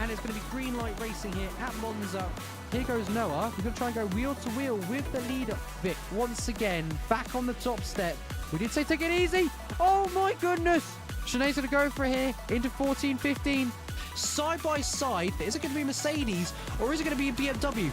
and it's going to be green light racing here at Monza. Here goes Noah. We're going to try and go wheel to wheel with the leader, Vic, once again, back on the top step. We did say take it easy. Oh my goodness. Sinead's going to go for it here into 14, 15. Side by side, is it going to be Mercedes or is it going to be a BMW?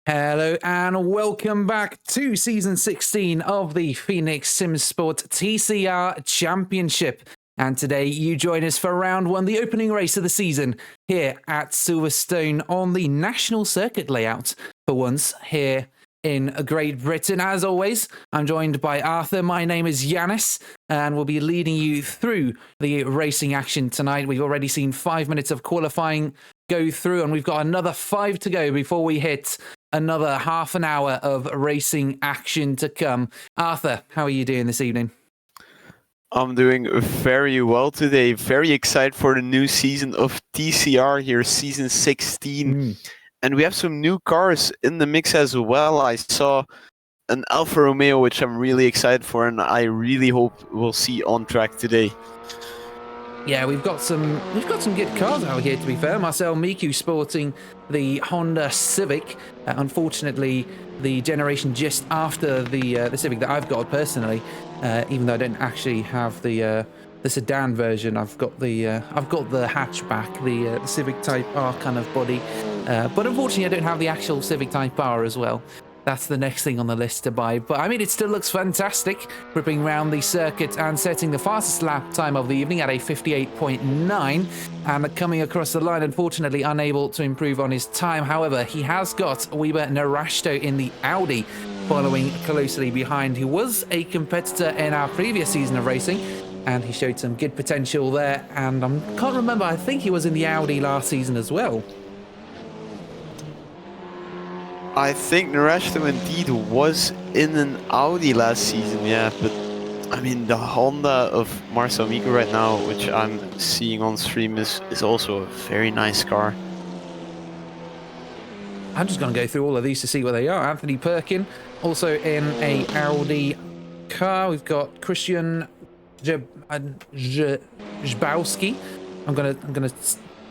Hello and welcome back to Season 16 of the Phoenix SimSport TCR Championship. And today you join us for round one, the opening race of the season here at Silverstone on the national circuit layout for once here in Great Britain. As always, I'm joined by Arthur. My name is Yanis and we'll be leading you through the racing action tonight. We've already seen 5 minutes of qualifying go through and we've got another 5 to go before we hit another half an hour of racing action to come. Arthur, how are you doing this evening? I'm doing very well today. Very excited for the new season of TCR here, season 16. And we have some new cars in the mix as well. I saw an Alfa Romeo, which I'm really excited for, and I really hope we'll see on track today. Yeah, we've got some good cars out here, to be fair. Marcel Miku sporting the Honda Civic. Unfortunately, the generation just after the Civic that I've got personally, even though I don't actually have the sedan version. I've got the hatchback, the Civic Type R kind of body. But unfortunately, I don't have the actual Civic Type R as well. That's the next thing on the list to buy. But I mean, it still looks fantastic, ripping around the circuit and setting the fastest lap time of the evening at a 58.9. And coming across the line, unfortunately, unable to improve on his time. However, he has got Weber Narashto in the Audi, following closely behind, who was a competitor in our previous season of racing. And he showed some good potential there. And I can't remember, I think he was in the Audi last season as well. I think Narashto indeed was in an Audi last season, yeah, but I mean the Honda of Marcel Miku right now, which I'm seeing on stream, is also a very nice car. I'm just going to go through all of these to see where they are. Anthony Perkin, also in a Audi car. We've got Christian Zbowski. I'm gonna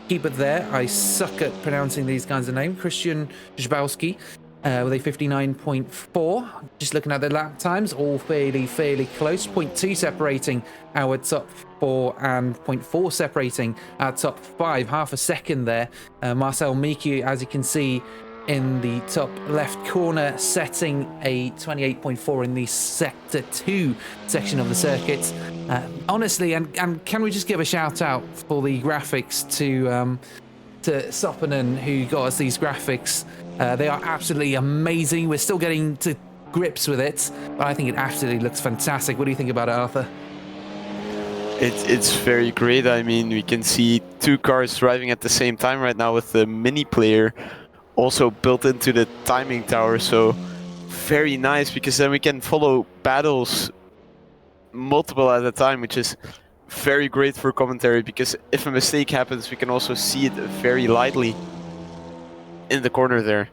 keep it there. I suck at pronouncing these kinds of names. Christian Zbowski with a 59.4. Just looking at the lap times, all fairly close. 0.2 separating our top 4 and 0.4 separating our top 5. Half a second there. Marcel Miku, as you can see in the top left corner, setting a 28.4 in the sector 2 section of the circuit. Honestly, and can we just give a shout out for the graphics to Soppinen, who got us these graphics. They are absolutely amazing. We're still getting to grips with it, but I think it absolutely looks fantastic. What do you think about it, Arthur? It's very great. I mean, we can see 2 cars driving at the same time right now with the mini player also built into the timing tower, so very nice, because then we can follow battles multiple at a time, which is very great for commentary, because if a mistake happens we can also see it very lightly in the corner there.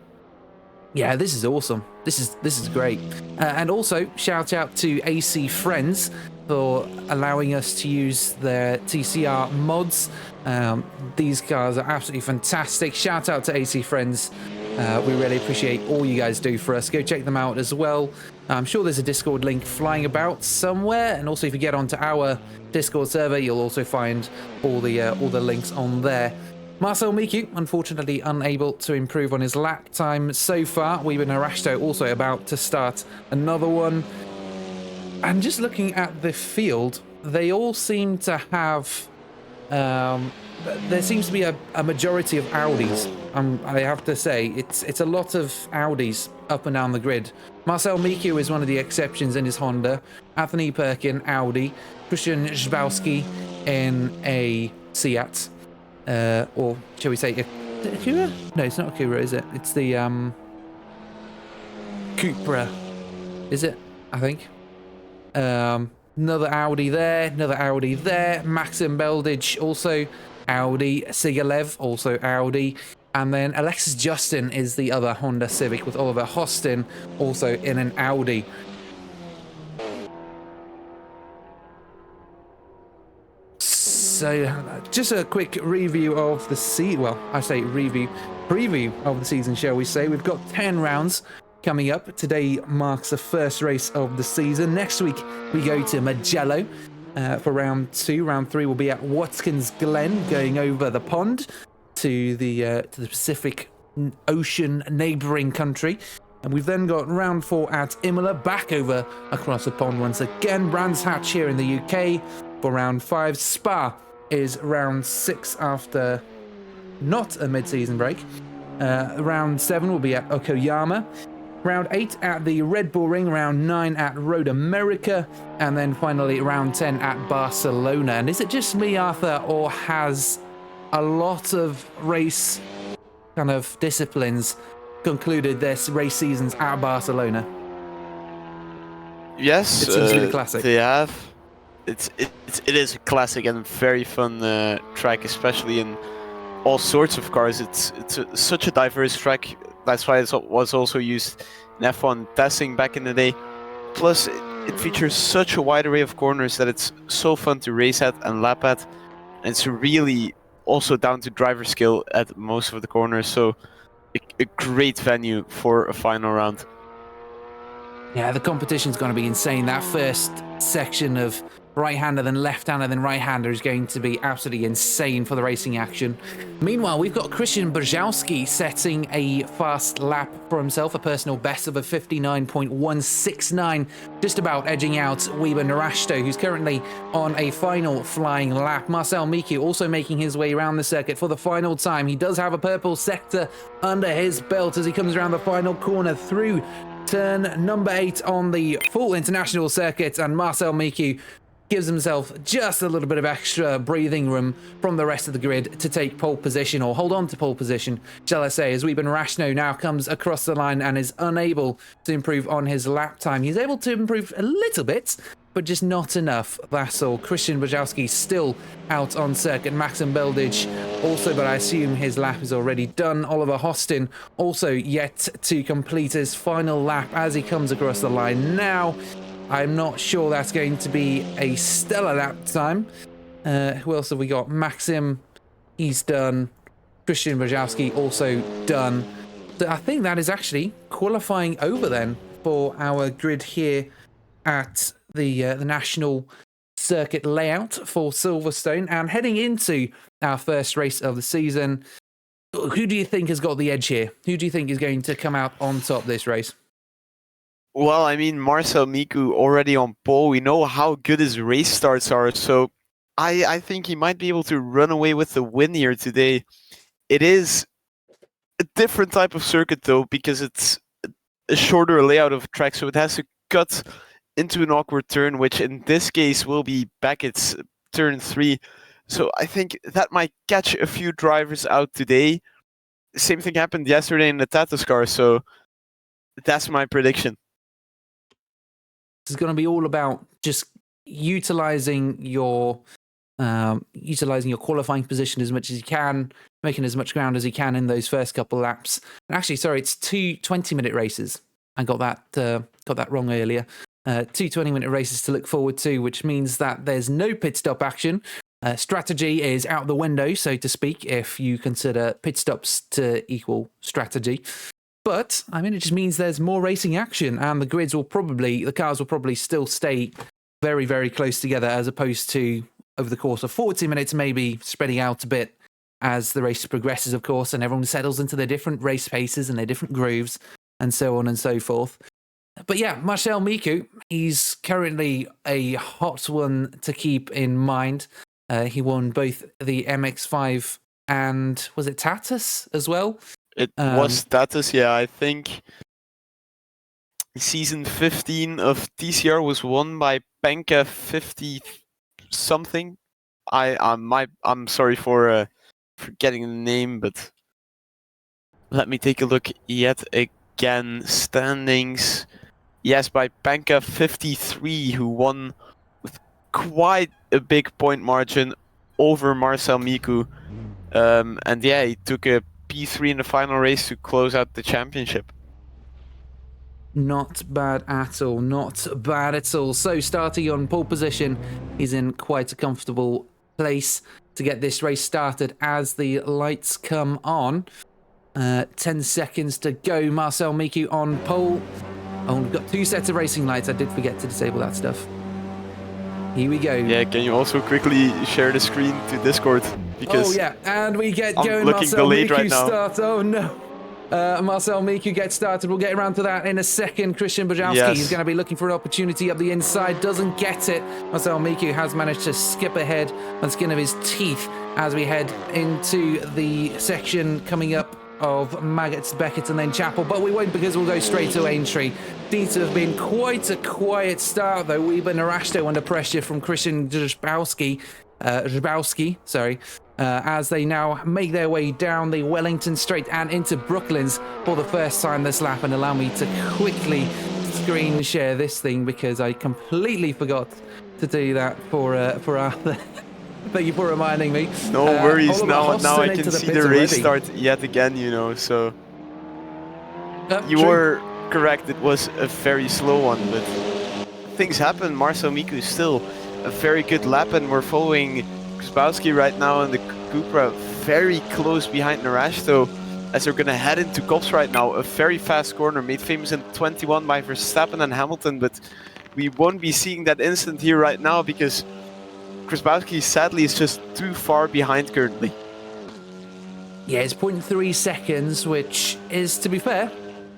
Yeah, this is awesome. This is great. And also shout out to AC Friends for allowing us to use their TCR mods. These cars are absolutely fantastic. Shout out to AC Friends. We really appreciate all you guys do for us. Go check them out as well. I'm sure there's a Discord link flying about somewhere, and also if you get onto our Discord server, you'll also find all the links on there. Marcel Miku, unfortunately unable to improve on his lap time so far. Weber Narashto also about to start another one. And just looking at the field, they all seem to have... there seems to be a majority of Audis. I have to say, it's a lot of Audis up and down the grid. Marcel Miku is one of the exceptions in his Honda. Anthony Perkin, Audi. Christian Zbowski in a Seat. Or shall we say Acura? No, it's not Acura, is it? It's the Cupra, is it? I think. Another Audi there. Maxim Beldage, also Audi. Sigalev, also Audi. And then Alexis Justin is the other Honda Civic, with Oliver Hostin also in an Audi. So, just a quick review of the season. Well, I say preview of the season, shall we say. We've got 10 rounds coming up. Today marks the first race of the season. Next week, we go to Mugello for round 2. Round 3 will be at Watkins Glen, going over the pond to the Pacific Ocean neighbouring country. And we've then got round 4 at Imola, back over across the pond once again. Brands Hatch here in the UK for round 5. Spa is round 6 after not a mid-season break. Round 7 will be at Okoyama. Round 8 at the Red Bull Ring. Round 9 at Road America. And then finally round 10 at Barcelona. And is it just me, Arthur, or has a lot of race kind of disciplines concluded their race seasons at Barcelona? Yes, it seems to be the classic. They have. It is a classic and very fun track, especially in all sorts of cars. It's such a diverse track. That's why it was also used in F1 testing back in the day. Plus, it features such a wide array of corners that it's so fun to race at and lap at. And it's really also down to driver skill at most of the corners. So, a great venue for a final round. Yeah, the competition's going to be insane. That first section of right-hander, then left-hander, then right-hander is going to be absolutely insane for the racing action. Meanwhile, we've got Christian Brzezowski setting a fast lap for himself, a personal best of a 59.169, just about edging out Weber Narashto, who's currently on a final flying lap. Marcel Miku also making his way around the circuit for the final time. He does have a purple sector under his belt as he comes around the final corner through turn number 8 on the full international circuit, and Marcel Miku gives himself just a little bit of extra breathing room from the rest of the grid to take pole position, or hold on to pole position, shall I say, as Weber Rashno now comes across the line and is unable to improve on his lap time. He's able to improve a little bit, but just not enough, that's all. Christian Brzezowski still out on circuit. Maxim Beldich also, but I assume his lap is already done. Oliver Hostin also yet to complete his final lap as he comes across the line now. I'm not sure that's going to be a stellar lap time. Who else have we got? Maxim, he's done. Christian Brzezowski also done. So I think that is actually qualifying over then for our grid here at the national circuit layout for Silverstone, and heading into our first race of the season. Who do you think has got the edge here? Who do you think is going to come out on top this race? Well, I mean, Marcel Miku already on pole. We know how good his race starts are, so I think he might be able to run away with the win here today. It is a different type of circuit, though, because it's a shorter layout of track, so it has to cut into an awkward turn, which in this case will be Beckett's turn 3. So I think that might catch a few drivers out today. Same thing happened yesterday in the Tatus car, so that's my prediction. This is going to be all about just utilizing your qualifying position as much as you can, making as much ground as you can in those first couple laps. And actually, sorry, it's 2 20-minute races. I got that wrong earlier. 2 20-minute races to look forward to, which means that there's no pit stop action. Strategy is out the window, so to speak, if you consider pit stops to equal strategy. But, I mean, it just means there's more racing action, and the cars will probably still stay very, very close together, as opposed to over the course of 40 minutes, maybe spreading out a bit as the race progresses, of course, and everyone settles into their different race paces and their different grooves, and so on and so forth. But yeah, Marcel Miku, he's currently a hot one to keep in mind. He won both the MX-5 and, was it Tatus as well? It was Tatus, yeah. I think season 15 of TCR was won by Penka 50 something. I'm sorry for forgetting the name, but let me take a look yet again. Standings. Yes, by Penka 53, who won with quite a big point margin over Marcel Miku. And yeah, he took a P3 in the final race to close out the championship. Not bad at all, not bad at all. So starting on pole position, he's in quite a comfortable place to get this race started as the lights come on. 10 seconds to go. Marcel Miku on pole. Oh, we've got 2 sets of racing lights. I did forget to disable that stuff. Here we go. Yeah, can you also quickly share the screen to Discord? Because oh yeah, and we get I'm going. looking Marcel delayed Miku right now. starts. Oh no. Marcel Miku gets started. We'll get around to that in a second. Christian Bajowski Yes. is going to be looking for an opportunity up the inside. Doesn't get it. Marcel Miku has managed to skip ahead on the skin of his teeth as we head into the section coming up of Maggots, Beckett and then Chapel. But we won't, because we'll go straight to Aintree. Seems to have been quite a quiet start though. Weber Narashto under pressure from Christian Bajowski. As they now make their way down the Wellington Straight and into Brooklands for the first time this lap. And allow me to quickly screen share this thing because I completely forgot to do that for Arthur. Thank you for reminding me. no worries, Oliver now Hoston I into can see pit the race already. start yet again, you know, so... You True. were correct, it was a very slow one, but things happen. Marcel Miku is still a very good lap, and we're following Krzybowski right now in the Cupra very close behind Narashto as we're gonna head into Kops right now. A very fast corner made famous in 21 by Verstappen and Hamilton, but we won't be seeing that instant here right now because Krzybowski sadly is just too far behind currently. Yeah, it's 0.3 seconds, which is, to be fair,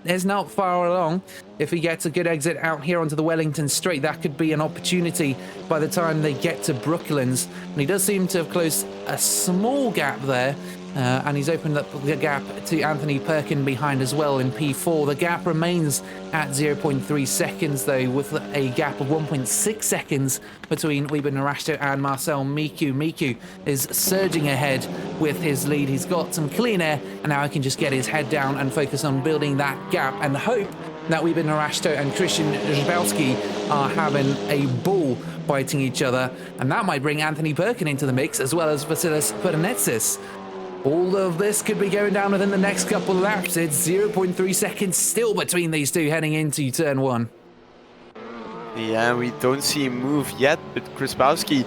is not far along. If he gets a good exit out here onto the Wellington Straight, that could be an opportunity by the time they get to Brooklands. And he does seem to have closed a small gap there, and he's opened up the gap to Anthony Perkin behind as well in P4. The gap remains at 0.3 seconds, though, with a gap of 1.6 seconds between Weber Narashto and Marcel Miku. Miku is surging ahead with his lead. He's got some clean air, and now he can just get his head down and focus on building that gap and hope that Weber Narashto and Christian Bajowski are having a ball fighting each other, and that might bring Anthony Perkin into the mix as well as Vasilis Pernetsis. All of this could be going down within the next couple of laps. It's 0.3 seconds still between these two heading into turn 1. Yeah, we don't see him move yet, but Krzybowski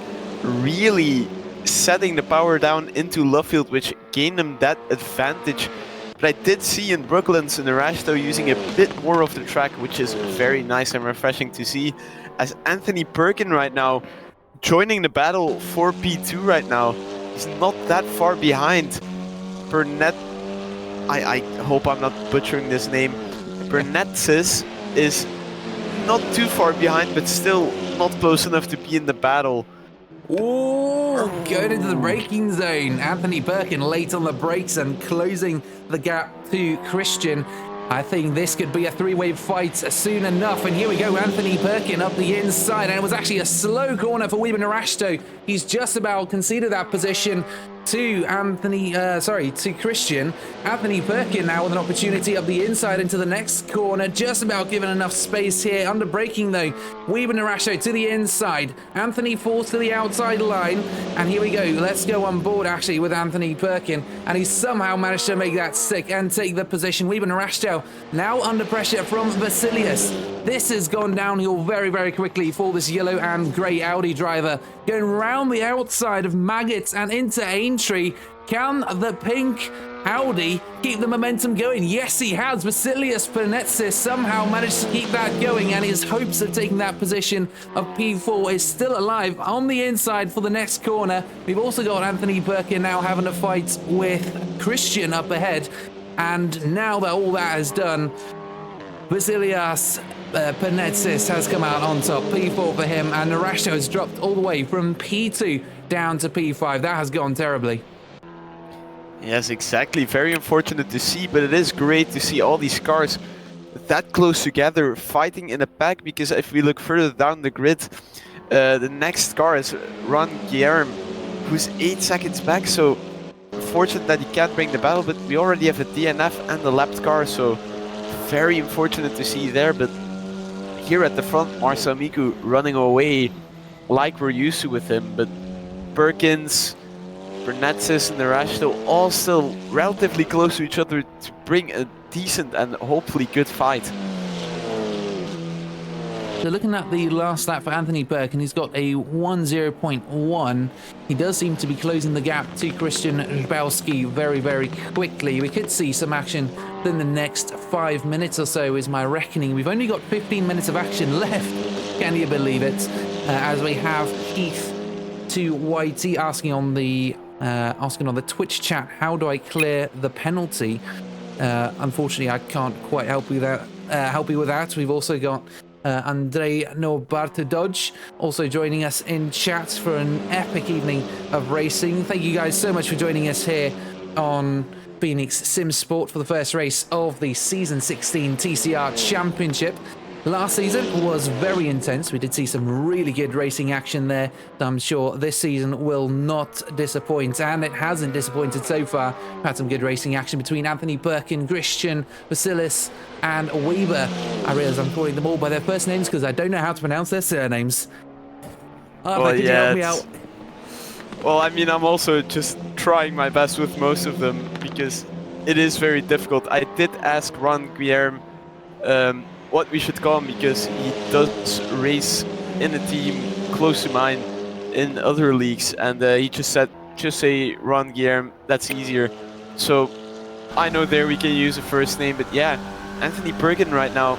really setting the power down into Lovefield, which gained him that advantage. But I did see in Brooklands Narashto using a bit more of the track, which is very nice and refreshing to see, as Anthony Perkin right now joining the battle for P2 right now. He's not that far behind. Burnett, I hope I'm not butchering this name. Burnetsis is not too far behind, but still not close enough to be in the battle. Oh, going into the braking zone. Anthony Perkin late on the brakes and closing the gap to Christian. I think this could be a three-way fight soon enough. And here we go, Anthony Perkin up the inside. And it was actually a slow corner for Weber Narashto. He's just about conceded that position to Christian. Anthony Perkin now with an opportunity up the inside into the next corner. Just about given enough space here. Under braking though. Weber Narashto to the inside. Anthony falls to the outside line. And here we go. Let's go on board actually with Anthony Perkin. And he somehow managed to make that stick and take the position. Weber Narashto now under pressure from Vasilius. This has gone downhill very, very quickly for this yellow and grey Audi driver. Going round the outside of Maggots and into Aintree. Can the pink Audi keep the momentum going? Yes, he has. Vasilius Pernetsis somehow managed to keep that going, and his hopes of taking that position of P4 is still alive on the inside for the next corner. We've also got Anthony Perkin now having a fight with Christian up ahead. And now that all that is done, Vasilias Pernetsis has come out on top. P4 for him, and Narashto has dropped all the way from P2 down to P5. That has gone terribly. Yes, exactly. Very unfortunate to see, but it is great to see all these cars that close together fighting in a pack, because if we look further down the grid, the next car is Ron Guillermo, who's 8 seconds back, so unfortunate that he can't bring the battle, but we already have a DNF and a lapped car, so very unfortunate to see there. But here at the front, Marcel Miku running away like we're used to with him, but Perkins Bernatsis and Narashto all still relatively close to each other to bring a decent and hopefully good fight. So looking at the last lap for Anthony Perkin, he's got a 1:0.1. He does seem to be closing the gap to Christian Rybowski very, very quickly. We could see some action within the next 5 minutes or so is my reckoning. We've only got 15 minutes of action left. Can you believe it? As we have Heath to YT asking on the Twitch chat, how do I clear the penalty? Unfortunately, I can't quite help you with that. We've also got Andrei Nobartododge also joining us in chat for an epic evening of racing. Thank you guys so much for joining us here on Phoenix Sim Sport for the first race of the Season 16 TCR Championship. Last season was very intense. We did see some really good racing action there. I'm sure this season will not disappoint, and it hasn't disappointed so far. We've had some good racing action between Anthony Perkin, Christian, Vasilis, and Weber. I realise I'm calling them all by their first names because I don't know how to pronounce their surnames. Arthur, could you help me out? Well, I mean, I'm also just trying my best with most of them because it is very difficult. I did ask Ron Guillerme what we should call him because he does race in a team close to mine in other leagues, and he just said, just say Ron Guillerme, that's easier. So I know there we can use a first name, but yeah, Anthony Perkin right now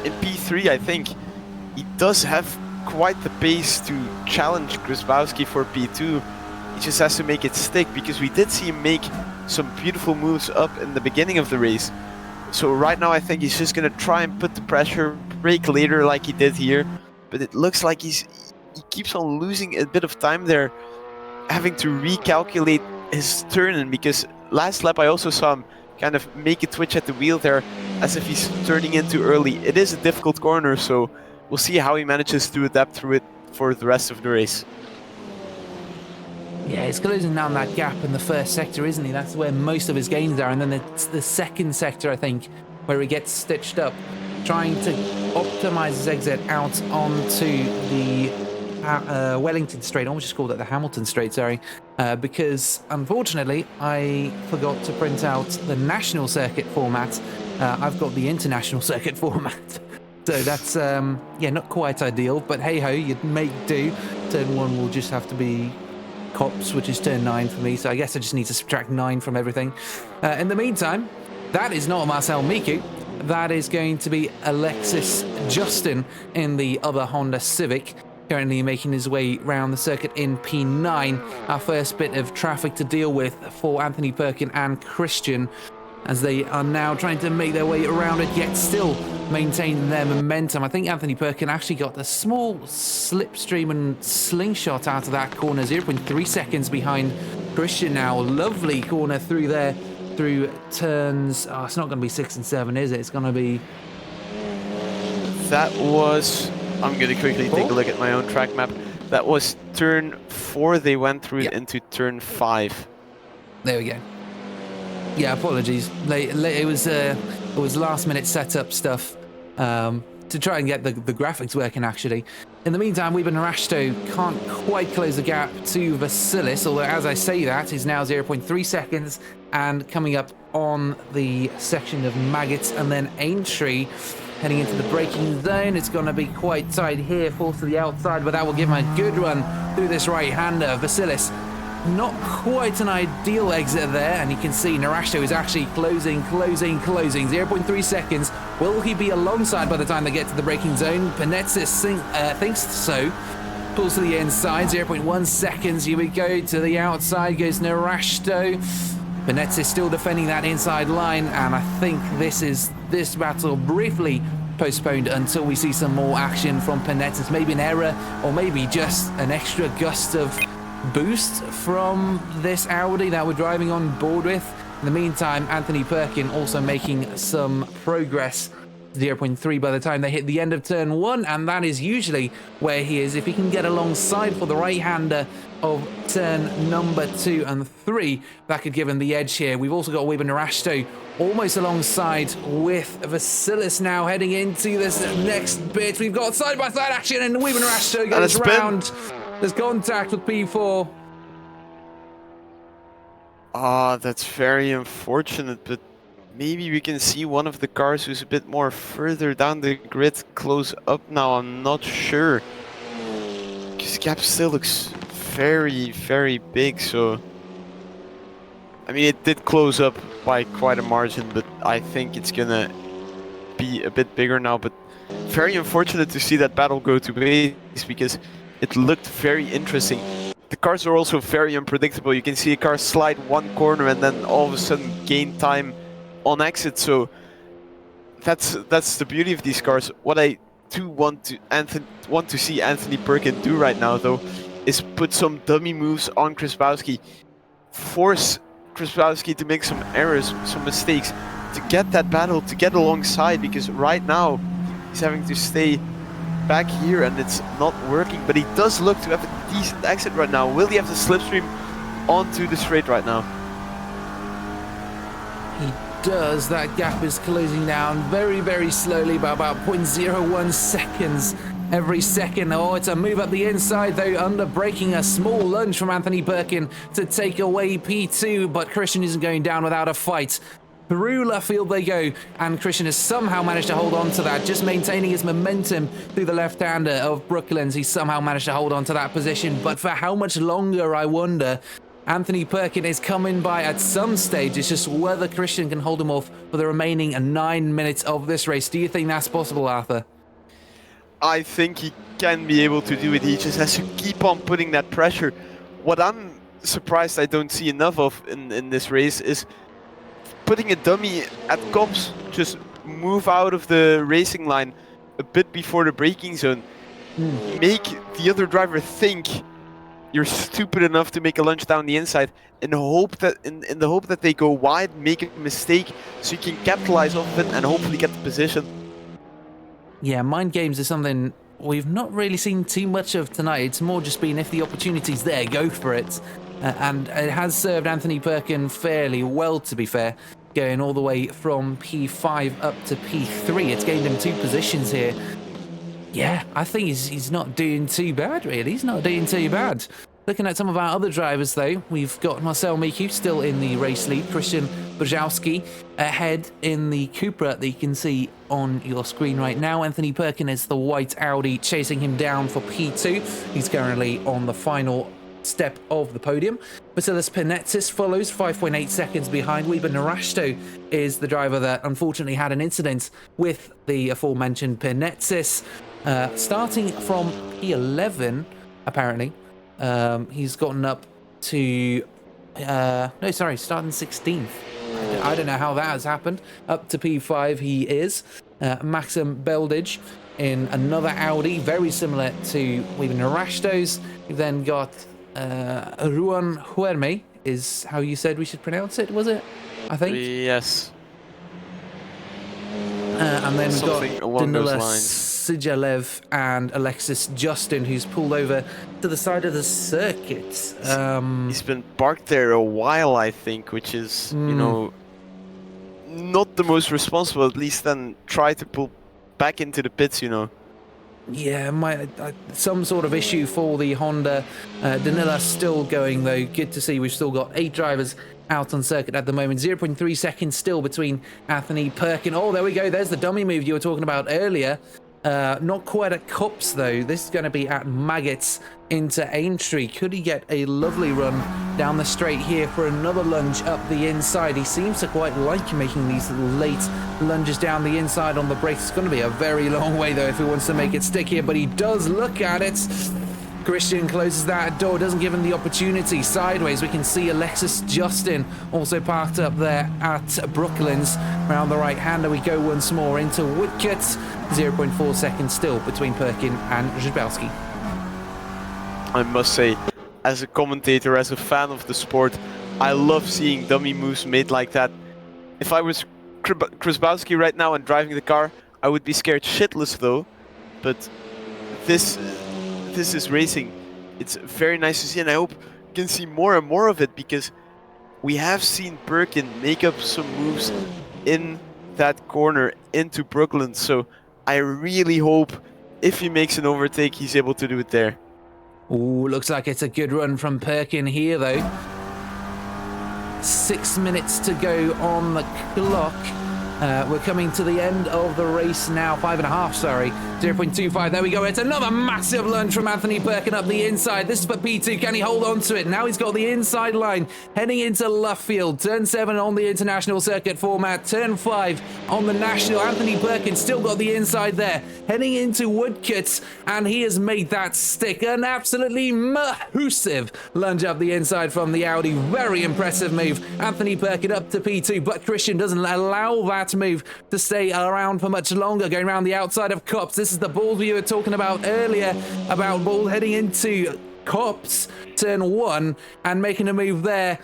in P3, I think he does have quite the pace to challenge Grzyzbowski for P2. He just has to make it stick because we did see him make some beautiful moves up in the beginning of the race. So right now I think he's just going to try and put the pressure, brake later like he did here. But it looks like he keeps on losing a bit of time there, having to recalculate his turn. Because last lap I also saw him kind of make a twitch at the wheel there as if he's turning in too early. It is a difficult corner, so we'll see how he manages to adapt through it for the rest of the race. Yeah, he's closing down that gap in the first sector, isn't he? That's where most of his gains are. And then it's the second sector, I think, where he gets stitched up, trying to optimize his exit out onto the Wellington Straight. I almost just called it the Hamilton Straight, sorry. Because, unfortunately, I forgot to print out the national circuit format. I've got the international circuit format. So that's, yeah, not quite ideal. But hey-ho, you'd make do. Turn 1 will just have to be Cops, which is turn 9 for me, so I guess I just need to subtract 9 from everything. In the meantime, that is not Marcel Miku. That is going to be Alexis Justin in the other Honda Civic, currently making his way around the circuit in P9. Our first bit of traffic to deal with for Anthony Perkin and Christian, as they are now trying to make their way around it, yet still maintain their momentum. I think Anthony Perkin actually got a small slipstream and slingshot out of that corner, 0.3 seconds behind Christian now. Lovely corner through there, through turns. Oh, it's not going to be 6 and 7, is it? It's going to be... That was... I'm going to quickly take a look at my own track map. That was turn 4. They went through into turn 5. There we go. Yeah, apologies. It was last-minute setup stuff to try and get the graphics working, actually. In the meantime, Weber Narashto can't quite close the gap to Vasilis, although as I say that, he's now 0.3 seconds and coming up on the section of Maggots and then Aintree. Heading into the braking zone, it's going to be quite tight here, forced to the outside, but that will give him a good run through this right-hander. Vasilis, not quite an ideal exit there, and you can see Narashto is actually closing. 0.3 seconds. Will he be alongside by the time they get to the braking zone? Panetsis thinks so. Pulls to the inside, 0.1 seconds. Here we go to the outside, goes Narashto. Panetsis still defending that inside line, and I think this battle briefly postponed until we see some more action from Panetsis. Maybe an error, or maybe just an extra gust of boost from this Audi that we're driving on board with. In the meantime, Anthony Perkin also making some progress. 0.3 by the time they hit the end of turn 1, and that is usually where he is. If he can get alongside for the right-hander of turn number 2 and 3, that could give him the edge here. We've also got Weber Narashto almost alongside with Vasilis now heading into this next bit. We've got side-by-side action, and Weber Narashto goes round. There's contact with P4. Ah, that's very unfortunate, but maybe we can see one of the cars who's a bit more further down the grid close up now. I'm not sure. Because gap still looks very, very big, so... I mean, it did close up by quite a margin, but I think it's gonna be a bit bigger now. But very unfortunate to see that battle go to waste, because it looked very interesting. The cars are also very unpredictable. You can see a car slide one corner and then all of a sudden gain time on exit. So that's the beauty of these cars. What I do want to see Anthony Perkin do right now, though, is put some dummy moves on Krzyzewski, force Krzyzewski to make some errors, some mistakes, to get that battle, to get alongside, because right now he's having to stay back here and it's not working, but he does look to have a decent exit right now. Will he have the slipstream onto the straight right now? He does. That gap is closing down very, very slowly by about 0.01 seconds every second. Oh, it's a move up the inside though, under braking, a small lunge from Anthony Perkin to take away P2, but Christian isn't going down without a fight. Through left field they go, and Christian has somehow managed to hold on to that, just maintaining his momentum through the left-hander of Brooklands. He somehow managed to hold on to that position, but for how much longer, I wonder. Anthony Perkin is coming by at some stage. It's just whether Christian can hold him off for the remaining 9 minutes of this race. Do you think that's possible, Arthur? I think he can be able to do it. He just has to keep on putting that pressure. What I'm surprised I don't see enough of in this race is putting a dummy at Cops, just move out of the racing line a bit before the braking zone. Make the other driver think you're stupid enough to make a lunge down the inside, and hope that in the hope that they go wide, make a mistake, so you can capitalize off it and hopefully get the position. Yeah, mind games is something we've not really seen too much of tonight. It's more just been, if the opportunity's there, go for it. And it has served Anthony Perkin fairly well, to be fair, going all the way from P5 up to P3. It's gained him 2 positions here. Yeah, I think he's not doing too bad, really. He's not doing too bad. Looking at some of our other drivers, though, we've got Marcel Miku still in the race lead. Christian Brzezowski ahead in the Cupra that you can see on your screen right now. Anthony Perkin is the white Audi chasing him down for P2. He's currently on the final step of the podium. Vasilis Penetsis follows 5.8 seconds behind. Weber Narashto is the driver that unfortunately had an incident with the aforementioned Penetsis. Starting from P11, apparently. He's gotten up to... starting 16th. I don't know how that has happened. Up to P5 he is. Maxim Beldage in another Audi, very similar to Weber Narashto's. We've then got Ruan Huerme, is how you said we should pronounce it, was it? I think. Yes. And then we've got Something along those Danila lines. Sijalev and Alexis Justin, who's pulled over to the side of the circuit. He's been parked there a while, I think, which is, you know, not the most responsible. At least then try to pull back into the pits, you know. Yeah, some sort of issue for the Honda. Danila's still going, though. Good to see we've still got 8 drivers out on circuit at the moment. 0.3 seconds still between Anthony Perkin. Oh, there we go. There's the dummy move you were talking about earlier. Not quite at Cups, though. This is going to be at Maggots into Aintree. Could he get a lovely run down the straight here for another lunge up the inside? He seems to quite like making these little late lunges down the inside on the brakes. It's going to be a very long way, though, if he wants to make it stick here, but he does look at it. Christian closes that door, doesn't give him the opportunity. Sideways, we can see Alexis Justin also parked up there at Brooklands. Around the right-hander we go once more into Woodcote. 0.4 seconds still between Perkin and Grzybowski. I must say, as a commentator, as a fan of the sport, I love seeing dummy moves made like that. If I was Krzyzewski right now and driving the car, I would be scared shitless though. But this is racing. It's very nice to see, and I hope we can see more and more of it, because we have seen Perkin make up some moves in that corner into Brooklyn. So I really hope if he makes an overtake, he's able to do it there. Ooh, looks like it's a good run from Perkin here, though. 6 minutes to go on the clock. We're coming to the end of the race now. 5.5, sorry. 0.25. There we go. It's another massive lunge from Anthony Perkin up the inside. This is for P2. Can he hold on to it? Now he's got the inside line heading into Luffield. Turn 7 on the international circuit format. Turn 5 on the national. Anthony Perkin still got the inside there. Heading into Woodcote, and he has made that stick. An absolutely massive lunge up the inside from the Audi. Very impressive move. Anthony Perkin up to P2, but Christian doesn't allow that move to stay around for much longer, going around the outside of Copse. This is the ball we were talking about earlier, about ball heading into Copse, turn 1, and making a move there.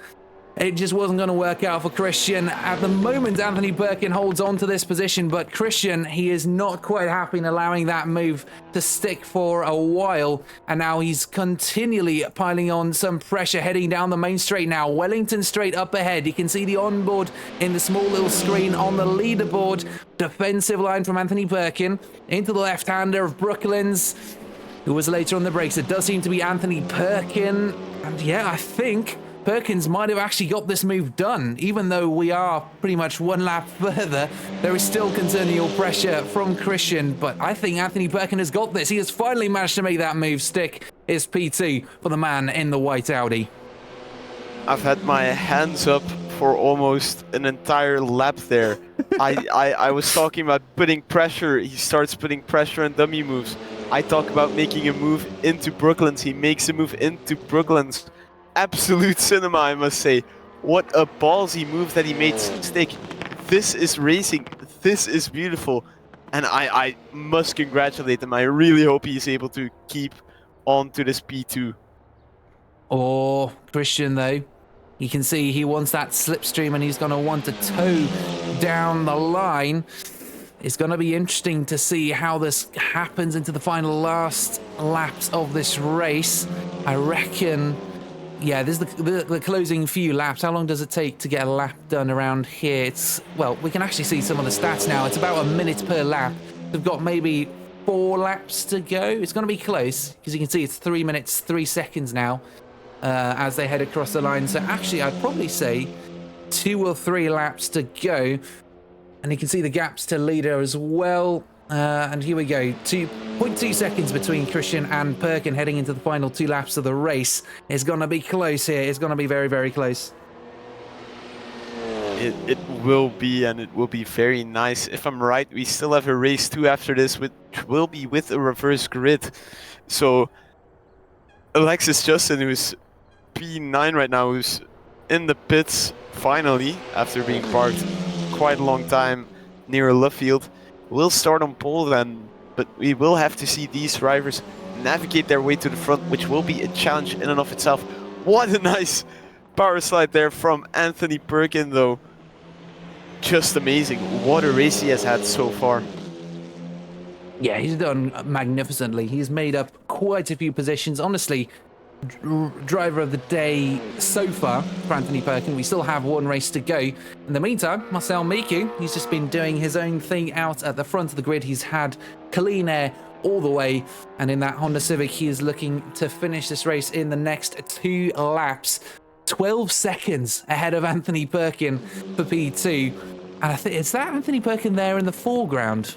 It just wasn't going to work out for Christian. At the moment, Anthony Perkin holds on to this position, but Christian, he is not quite happy in allowing that move to stick for a while. And now he's continually piling on some pressure, heading down the main straight now. Wellington straight up ahead. You can see the onboard in the small little screen on the leaderboard. Defensive line from Anthony Perkin into the left-hander of Brooklands, who was later on the brakes. It does seem to be Anthony Perkin. And yeah, I think Perkins might have actually got this move done. Even though we are pretty much one lap further, there is still continual pressure from Christian, but I think Anthony Perkin has got this. He has finally managed to make that move stick. Is P2 for the man in the white Audi. I've had my hands up for almost an entire lap there. I was talking about putting pressure. He starts putting pressure on dummy moves. I talk about making a move into Brooklands. He makes a move into Brooklands. Absolute cinema, I must say. What a ballsy move that he made stick. This is racing. This is beautiful. And I must congratulate him. I really hope he's able to keep on to this P2. Oh, Christian, though. You can see he wants that slipstream and he's going to want to tow down the line. It's going to be interesting to see how this happens into the final last laps of this race. I reckon, yeah, this is the closing few laps. How long does it take to get a lap done around here? It's, well, we can actually see some of the stats now. It's about a minute per lap. We've got maybe 4 laps to go. It's going to be close because you can see it's 3 minutes, 3 seconds now as they head across the line. So actually, I'd probably say 2 or 3 laps to go. And you can see the gaps to leader as well. And here we go. 2.2 seconds between Christian and Perkin heading into the final 2 laps of the race. It's going to be close here. It's going to be very, very close. It will be, and it will be very nice. If I'm right, we still have a race 2 after this, which will be with a reverse grid. So Alexis Justin, who's P9 right now, who's in the pits finally after being parked quite a long time near Luffield, will start on pole then, but we will have to see these drivers navigate their way to the front, which will be a challenge in and of itself. What a nice power slide there from Anthony Perkin, though. Just amazing. What a race he has had so far. Yeah, he's done magnificently. He's made up quite a few positions. Honestly, driver of the day so far for Anthony Perkin. We still have 1 race to go. In the meantime, Marcel Miku, he's just been doing his own thing out at the front of the grid. He's had clean air all the way, and in that Honda Civic, he is looking to finish this race in the next 2 laps. 12 seconds ahead of Anthony Perkin for P2. And I think, is that Anthony Perkin there in the foreground?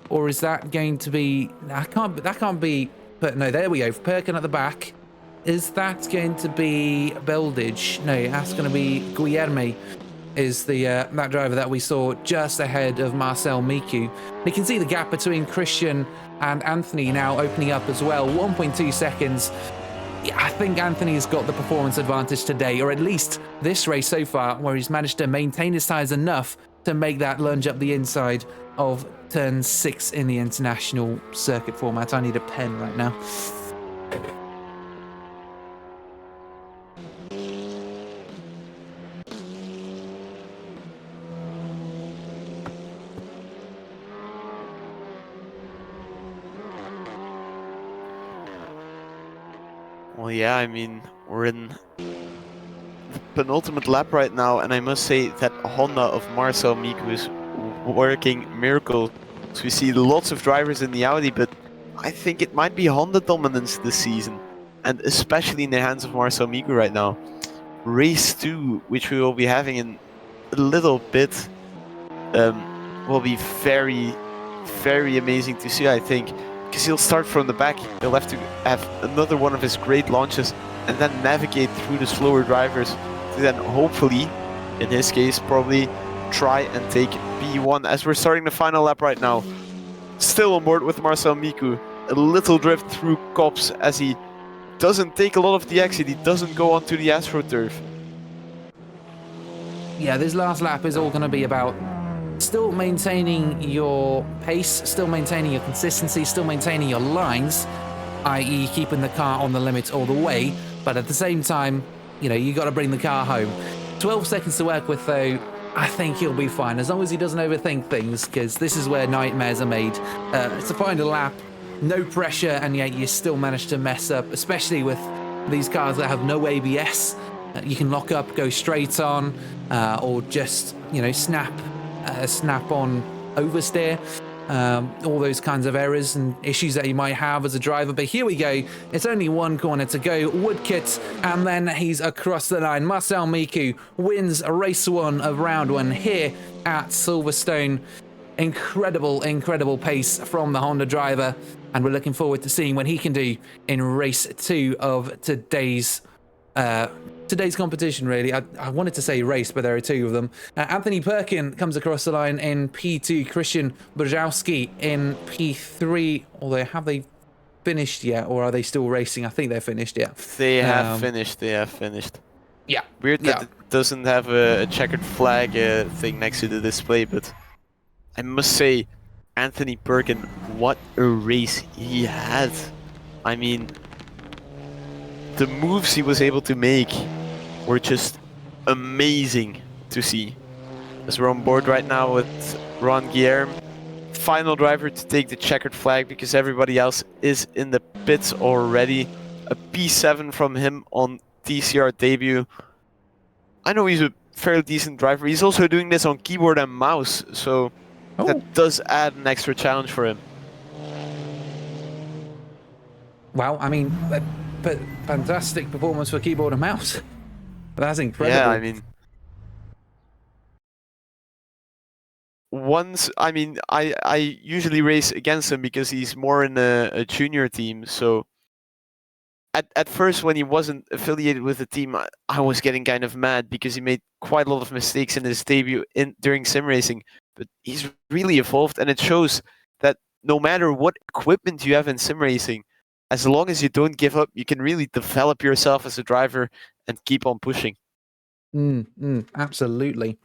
Or is that going to be, that can't be, but no, there we go, Perkin at the back. Is that going to be Beldage? No, that's going to be Guilherme, is the that driver that we saw just ahead of Marcel Miku. You can see the gap between Christian and Anthony now opening up as well, 1.2 seconds. Yeah, I think Anthony's got the performance advantage today, or at least this race so far, where he's managed to maintain his tyres enough to make that lunge up the inside of turn 6 in the international circuit format. I need a pen right now. Well, yeah, I mean, we're in the penultimate lap right now, and I must say that Honda of Marcel Miku is working miracles. We see lots of drivers in the Audi, but I think it might be Honda dominance this season, and especially in the hands of Marcel Miku right now. race 2, which we will be having in a little bit, will be very, very amazing to see, I think. Because he'll start from the back, he'll have to have another one of his great launches and then navigate through the slower drivers to then hopefully, in his case, probably try and take P1 as we're starting the final lap right now. Still on board with Marcel Miku. A little drift through Cops as he doesn't take a lot of the exit, he doesn't go onto the AstroTurf. Yeah, this last lap is all going to be about still maintaining your pace, still maintaining your consistency, still maintaining your lines, i.e. keeping the car on the limit all the way, but at the same time, you got to bring the car home. 12 seconds to work with, though. I think he'll be fine, as long as he doesn't overthink things, because this is where nightmares are made. To find a lap, no pressure, and yet you still manage to mess up, especially with these cars that have no ABS. You can lock up, go straight on, or just, snap on oversteer. All those kinds of errors and issues that you might have as a driver. But here we go. It's only one corner to go. Woodkit, and then he's across the line. Marcel Miku wins race 1 of round 1 here at Silverstone. Incredible, incredible pace from the Honda driver. And we're looking forward to seeing what he can do in race 2 of today's competition, really. I wanted to say race, but there are 2 of them. Anthony Perkin comes across the line in P2. Christian Brzezowski in P3. Although, have they finished yet, or are they still racing? I think they're finished yet. They have finished. They have finished. Yeah. Weird that it doesn't have a checkered flag thing next to the display, but I must say, Anthony Perkin, what a race he had. I mean, the moves he was able to make were just amazing to see. As we're on board right now with Ron Guilherme, final driver to take the checkered flag because everybody else is in the pits already. A P7 from him on TCR debut. I know he's a fairly decent driver. He's also doing this on keyboard and mouse, so that does add an extra challenge for him. Wow, I mean, but fantastic performance for keyboard and mouse. That's incredible. Yeah, I mean, I usually race against him because he's more in a junior team. So at first, when he wasn't affiliated with the team, I was getting kind of mad because he made quite a lot of mistakes in his debut during sim racing. But he's really evolved, and it shows that no matter what equipment you have in sim racing, as long as you don't give up, you can really develop yourself as a driver and keep on pushing. Absolutely.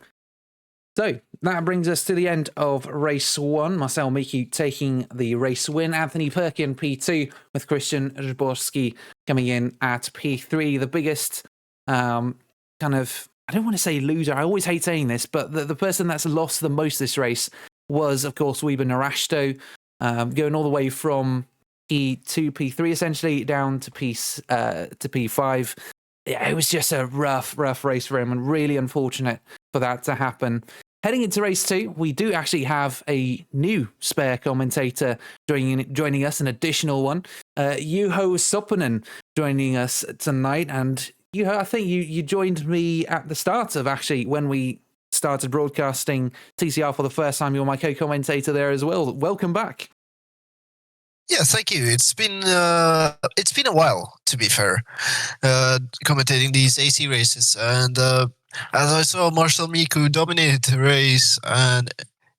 So that brings us to the end of race 1. Marcel Miku taking the race win. Anthony Perkin P2 with Christian Rzyborski coming in at P3. The biggest kind of, I don't want to say loser, I always hate saying this, but the person that's lost the most this race was, of course, Weber Narashto, going all the way from P2, P3 essentially, down to P5. Yeah, it was just a rough race for him, and really unfortunate for that to happen. Heading into race 2, we do actually have a new spare commentator joining us, an additional one. Juho Sopanen joining us tonight. And Juho, I think you joined me at the start of actually when we started broadcasting TCR for the first time. You're my co-commentator there as well. Welcome back. Yeah, thank you. It's been a while, to be fair, commentating these AC races, and as I saw, Marcel Miku dominated the race, and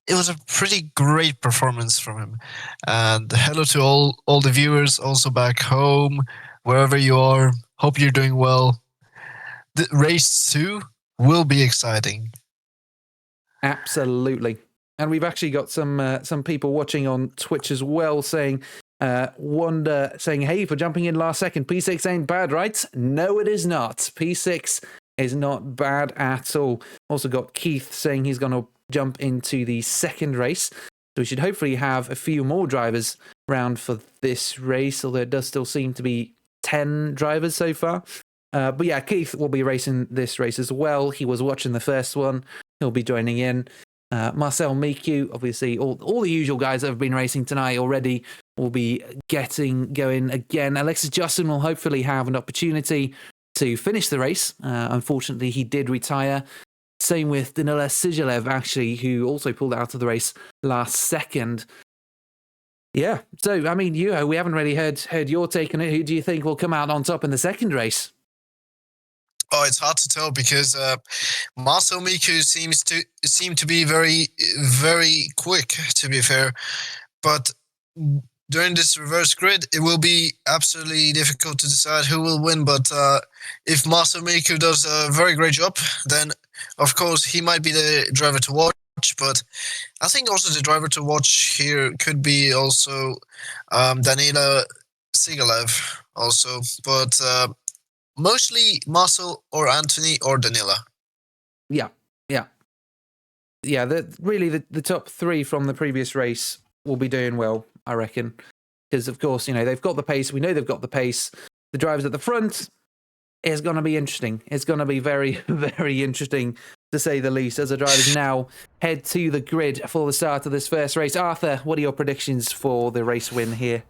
it was a pretty great performance from him. And hello to all the viewers, also back home, wherever you are. Hope you're doing well. The race 2 will be exciting. Absolutely. And we've actually got some people watching on Twitch as well saying, Wanda saying, hey, for jumping in last second, P6 ain't bad, right? No, it is not. P6 is not bad at all. Also got Keith saying he's going to jump into the second race. So we should hopefully have a few more drivers round for this race, although it does still seem to be 10 drivers so far. But yeah, Keith will be racing this race as well. He was watching the first one. He'll be joining in. Marcel Miku, obviously, all the usual guys that have been racing tonight already will be getting going again. Alexis Justin will hopefully have an opportunity to finish the race. Unfortunately, he did retire. Same with Danila Sigelev, actually, who also pulled out of the race last second. Yeah, so, I mean, we haven't really heard your take on it. Who do you think will come out on top in the second race? Oh, it's hard to tell because Marcel Miku seem to be very, very quick, to be fair. But during this reverse grid, it will be absolutely difficult to decide who will win. But if Marcel Miku does a very great job, then of course he might be the driver to watch. But I think also the driver to watch here could be also Danila Sigelev also. But mostly Marcel or Anthony or Danila. Yeah. Really, the top three from the previous race will be doing well, I reckon. Because, of course, they've got the pace. We know they've got the pace. The drivers at the front is going to be interesting. It's going to be very, very interesting, to say the least, as the drivers now head to the grid for the start of this first race. Arthur, what are your predictions for the race win here?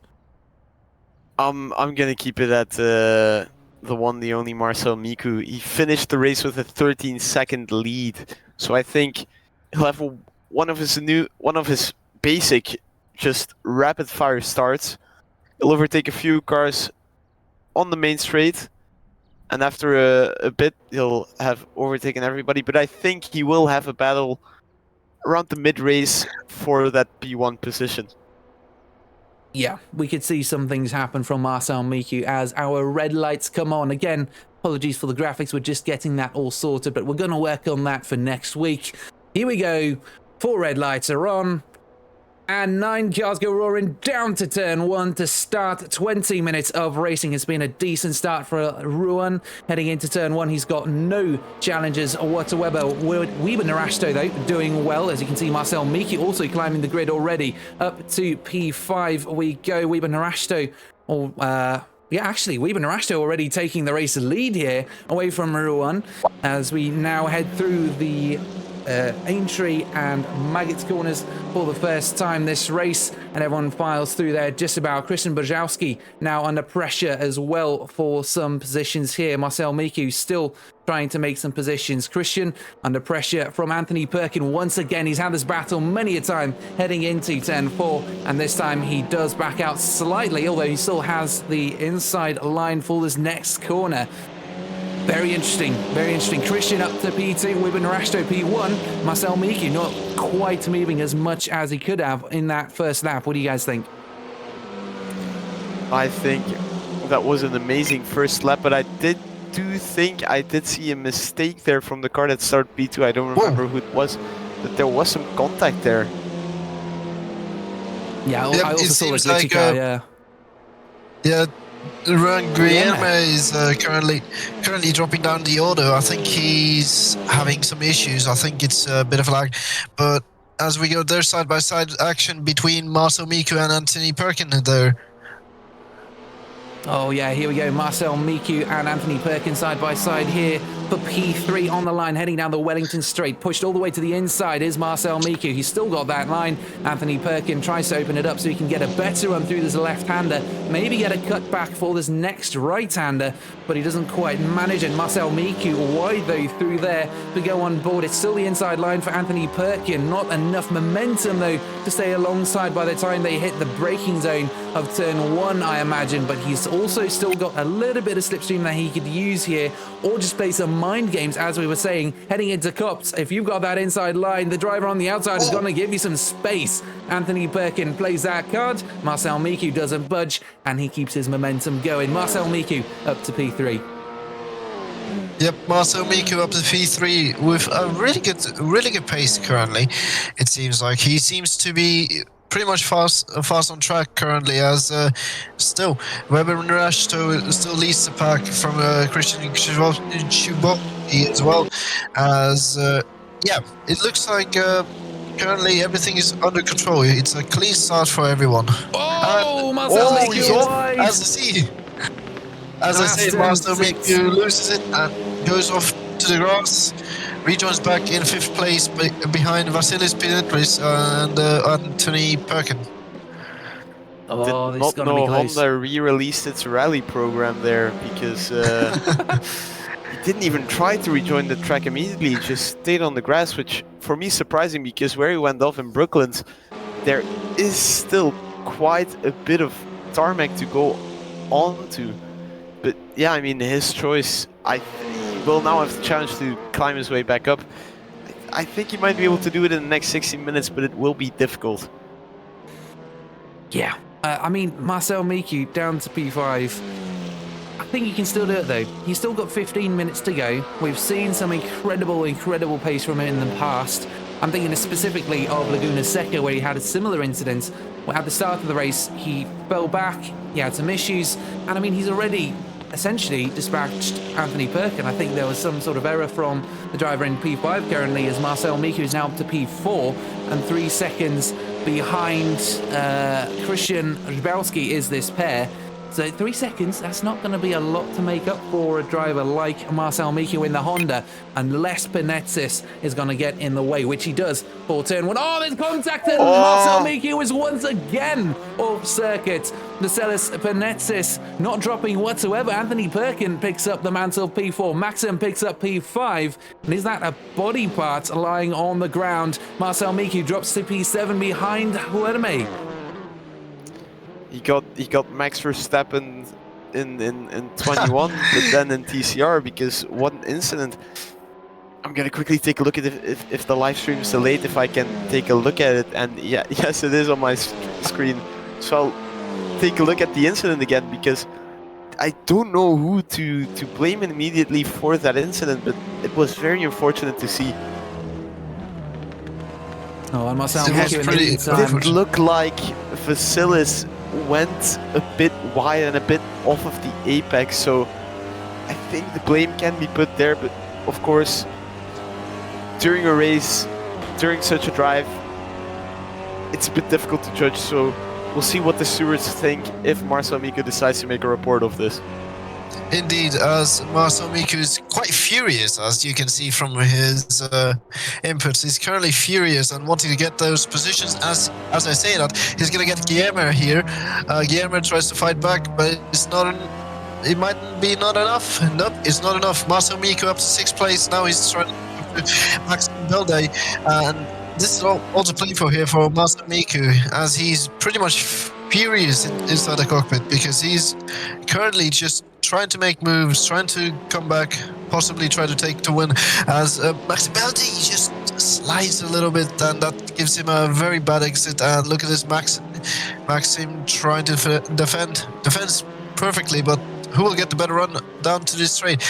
I'm going to keep it at the one, the only Marcel Miku. He finished the race with a 13-second lead. So I think he'll have one of his basic, just rapid fire starts. He'll overtake a few cars on the main straight, and after a bit he'll have overtaken everybody. But I think he will have a battle around the mid race for that P1 position. Yeah, we could see some things happen from Marcel Miku as our red lights come on. Again, apologies for the graphics, we're just getting that all sorted, but we're going to work on that for next week. Here we go, 4 red lights are on, and 9 cars go roaring down to turn 1 to start 20 minutes of racing. It's been a decent start for Ruan. Heading into turn 1, he's got no challenges whatsoever. Weber Narashto, though, doing well. As you can see, Marcel Miku also climbing the grid already. Up to P5 we go. Weber Narashto, Weber Narashto already taking the race lead here away from Ruan as we now head through the Aintree and Maggots corners for the first time this race, and everyone files through there just about. Christian Brzezowski now under pressure as well for some positions here. Marcel Miku still trying to make some positions. Christian under pressure from Anthony Perkin once again. He's had this battle many a time heading into turn 4, and this time he does back out slightly, although he still has the inside line for this next corner. Very interesting, very interesting. Christian up to P2, Weber Narashto P1. Marcel Miku not quite moving as much as he could have in that first lap. What do you guys think? I think that was an amazing first lap, but I did see a mistake there from the car that started P2. I don't remember who it was, but there was some contact there. Yeah, I also saw a glitchy car, yeah. Yeah. Ruan Guillermo is currently dropping down the order. I think he's having some issues. I think it's a bit of lag. But as we go there, side-by-side action between Marcel Miku and Anthony Perkin there. Oh yeah, here we go. Marcel Miku and Anthony Perkin side by side here for P3 on the line, heading down the Wellington Straight. Pushed all the way to the inside is Marcel Miku. He's still got that line. Anthony Perkin tries to open it up so he can get a better run through this left-hander. Maybe get a cut back for this next right-hander, but he doesn't quite manage it. Marcel Miku wide though through there to go on board. It's still the inside line for Anthony Perkin. Not enough momentum though to stay alongside by the time they hit the braking zone of turn 1, I imagine, but he's also still got a little bit of slipstream that he could use here, or just play some mind games, as we were saying, heading into Cops. If you've got that inside line, the driver on the outside is going to give you some space. Anthony Perkin plays that card. Marcel Miku doesn't budge, and he keeps his momentum going. Marcel Miku up to P3. Yep, Marcel Miku up to P3 with a really good pace currently. It seems like he seems to be pretty much fast on track currently, as still Weber Narashto still leads the pack from Christian Chubovsky as well, as yeah, it looks like currently everything is under control. It's a clean start for everyone. Oh, Marcel Miku wide! As I said, Marcel Miku loses it and goes off to the grass. Rejoins back in 5th place behind Vasilis Pinetris and Anthony Perkin. Oh, did this is not going to be know close. Honda re-released its rally program there because he didn't even try to rejoin the track immediately. He just stayed on the grass, which for me is surprising because where he went off in Brooklands, there is still quite a bit of tarmac to go on to. But yeah, I mean, his choice. He will now have the challenge to climb his way back up. I think he might be able to do it in the next 60 minutes, but it will be difficult. Yeah. I mean, Marcel Miku down to P5. I think he can still do it though. He's still got 15 minutes to go. We've seen some incredible pace from him in the past. I'm thinking specifically of Laguna Seca, where he had a similar incident. At the start of the race, he fell back, he had some issues, and I mean, he's already essentially dispatched Anthony Perkin. I think there was some sort of error from the driver in P5 currently, as Marcel Miku is now up to P4 and 3 seconds behind Christian Rybelski is this pair. So 3 seconds, that's not going to be a lot to make up for a driver like Marcel Miku in the Honda, unless Penetsis is going to get in the way, which he does for turn 1. Oh, there's contact, and Marcel Miku is once again off circuit. Marcellus Penetsis not dropping whatsoever. Anthony Perkin picks up the mantle of P4. Maxim picks up P5. And is that a body part lying on the ground? Marcel Miku drops to P7 behind Huerme. He got Max Verstappen in 21, but then in TCR because one incident. I'm gonna quickly take a look at if the live stream is delayed, if I can take a look at it, and yeah, yes, it is on my screen. So I'll take a look at the incident again because I don't know who to blame immediately for that incident, but it was very unfortunate to see. Oh, and Marcel It was Miku in the pretty- meantime. It looked like Vasilis went a bit wide and a bit off of the apex, so I think the blame can be put there, but of course, during a race, during such a drive, it's a bit difficult to judge, so we'll see what the stewards think if Marcel Miku decides to make a report of this. Indeed, as Marcel Miku is quite furious, as you can see from his inputs. He's currently furious and wanting to get those positions. As I say that, he's going to get Guillermo here. Guillermo tries to fight back, but it's not. It might be not enough. Nope, it's not enough. Marcel Miku up to 6th place. Now he's trying to Max Belde, and this is all to play for here for Marcel Miku, as he's pretty much furious inside the cockpit because he's currently just trying to make moves, trying to come back, possibly try to take the win, as Max Belde just slides a little bit, and that gives him a very bad exit. And look at this Maxim trying to defends perfectly, but who will get the better run down to this straight?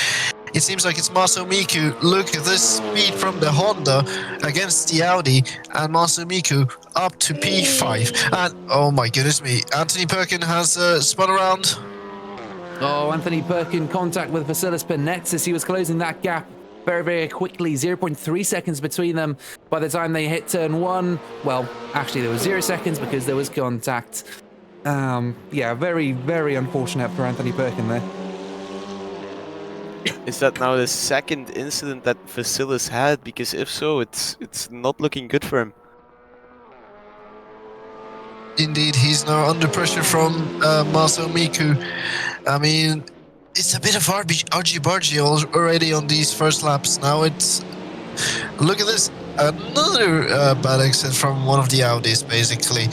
It seems like it's Marcel Miku. Look at this speed from the Honda against the Audi, and Marcel Miku up to P5. And oh my goodness me, Anthony Perkin has spun around. Oh, Anthony Perkin contact with Vasilis Penetsis. He was closing that gap very quickly. 0.3 seconds between them by the time they hit turn 1. Well, actually there was 0 seconds because there was contact. Yeah, very unfortunate for Anthony Perkin there. Is that now the second incident that Vasilis had? Because if so, it's not looking good for him. Indeed, he's now under pressure from Marcel Miku. I mean, it's a bit of argy-bargy already on these first laps. Now it's... Look at this. Another bad exit from one of the Audis, basically.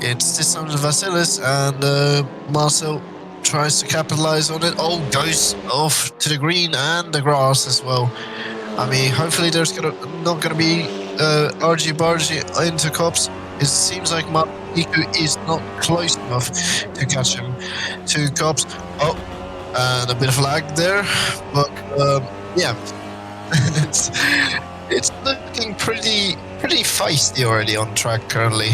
It's this time Vasilis, and Marcel tries to capitalize on it. Oh, goes off to the green and the grass as well. I mean, hopefully there's not gonna be argy-bargy into cops. It seems like Miku is not close enough to catch him. 2 cops. Oh, and a bit of lag there, but yeah, it's looking pretty feisty already on track currently.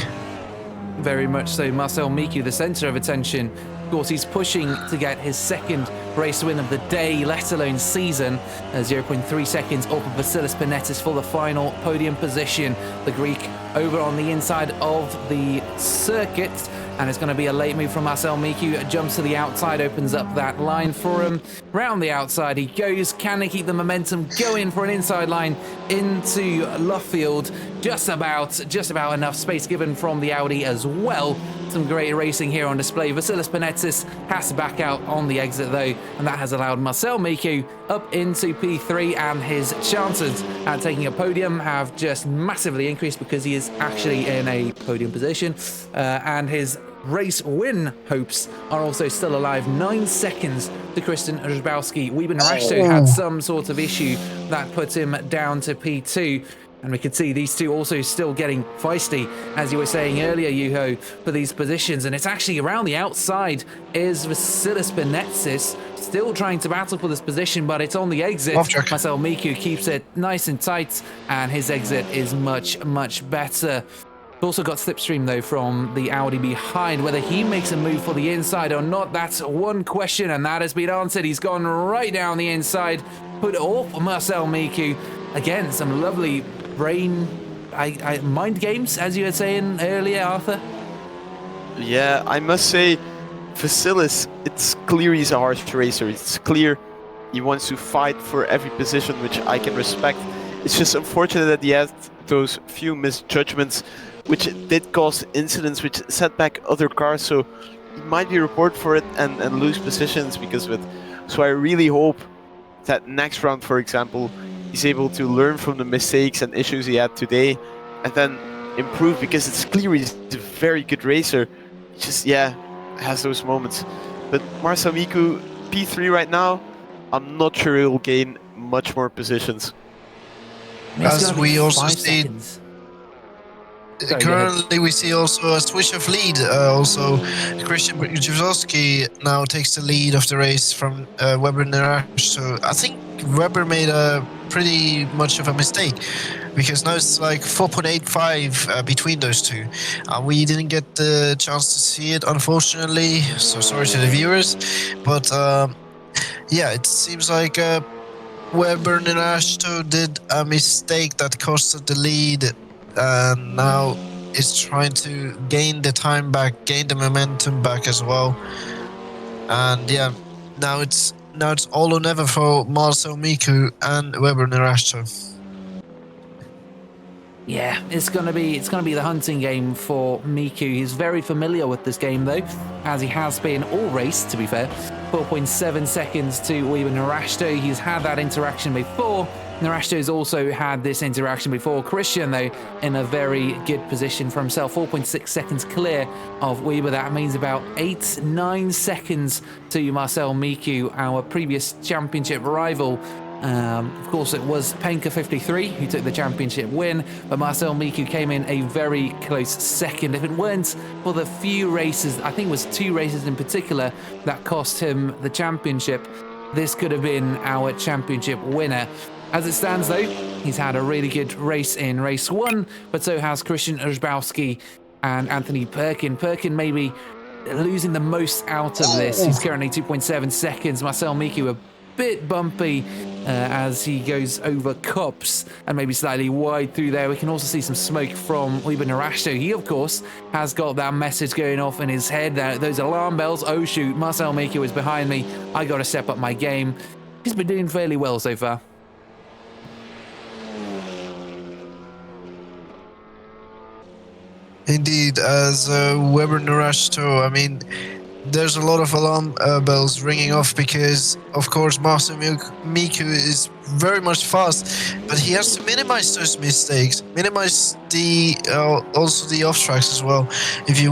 Very much so. Marcel Miku, the centre of attention. Of course, he's pushing to get his 2nd race win of the day, let alone season. 0.3 seconds off of Vasilis Penetsis for the final podium position. The Greek over on the inside of the circuit. and it's going to be a late move from Marcel Miku. Jumps to the outside, opens up that line for him. Round the outside he goes. Can he keep the momentum going for an inside line into Luffield? Just about enough space given from the Audi as well. Some great racing here on display. Vasilis Penetsis has to back out on the exit though, and that has allowed Marcel Miku up into P3, and his chances at taking a podium have just massively increased because he is actually in a podium position, and his race win hopes are also still alive. 9 seconds to Christian Rzybowski. Wieben Rashto had some sort of issue that put him down to P2. And we can see these two also still getting feisty, as you were saying earlier, Juho, for these positions. And it's actually around the outside is Vasilis Penetsis, still trying to battle for this position, but it's on the exit. Marcel Miku keeps it nice and tight, and his exit is much, much better. Also got slipstream though from the Audi behind. Whether he makes a move for the inside or not, that's one question, and that has been answered. He's gone right down the inside, put it off Marcel Miku. Again, some lovely brain mind games, as you were saying earlier, Arthur. Yeah, I must say, Vasilis, it's clear he's a harsh racer. It's clear he wants to fight for every position, which I can respect. It's just unfortunate that he had those few misjudgments, which did cause incidents which set back other cars, so he might be reported for it and lose positions because of it. So I really hope that next round, for example, he's able to learn from the mistakes and issues he had today and then improve, because it's clear he's a very good racer. Just, yeah, has those moments. But Marcel Miku, P3 right now, I'm not sure he'll gain much more positions. As we also see, currently we see also a switch of lead. Also, Christian Rzybowski now takes the lead of the race from Weber Narash. So I think Weber made a pretty much of a mistake, because now it's like 4.85 between those two. We didn't get the chance to see it, unfortunately, so sorry to the viewers. But yeah, it seems like Weber Narash did a mistake that costed the lead, and now is trying to gain the time back, gain the momentum back as well. And yeah, now it's all or never for Marcel Miku and Weber Narash. Yeah, it's gonna be the hunting game for Miku. He's very familiar with this game though, as he has been all race, to be fair. 4.7 seconds to Wieben Narash. He's had that interaction before. Narashto's also had this interaction before. Christian, though, in a very good position for himself. 4.6 seconds clear of Weber. That means about 8-9 seconds to Marcel Miku, our previous championship rival. Of course, it was Penka 53 who took the championship win, but Marcel Miku came in a very close second. If it weren't for the few races, I think it was 2 races in particular, that cost him the championship, this could have been our championship winner. As it stands though, he's had a really good race in race 1, but so has Christian Rzybowski and Anthony Perkin. Perkin maybe losing the most out of this. He's currently 2.7 seconds. Marcel Miku a bit bumpy as he goes over cups and maybe slightly wide through there. We can also see some smoke from Wieben Narash. He, of course, has got that message going off in his head. Those alarm bells. Oh, shoot, Marcel Miku is behind me. I got to step up my game. He's been doing fairly well so far. Indeed, as Weber Narash, I mean, there's a lot of alarm bells ringing off because, of course, Marcel Miku is very much fast, but he has to minimize those mistakes, minimize the also the off tracks as well. If he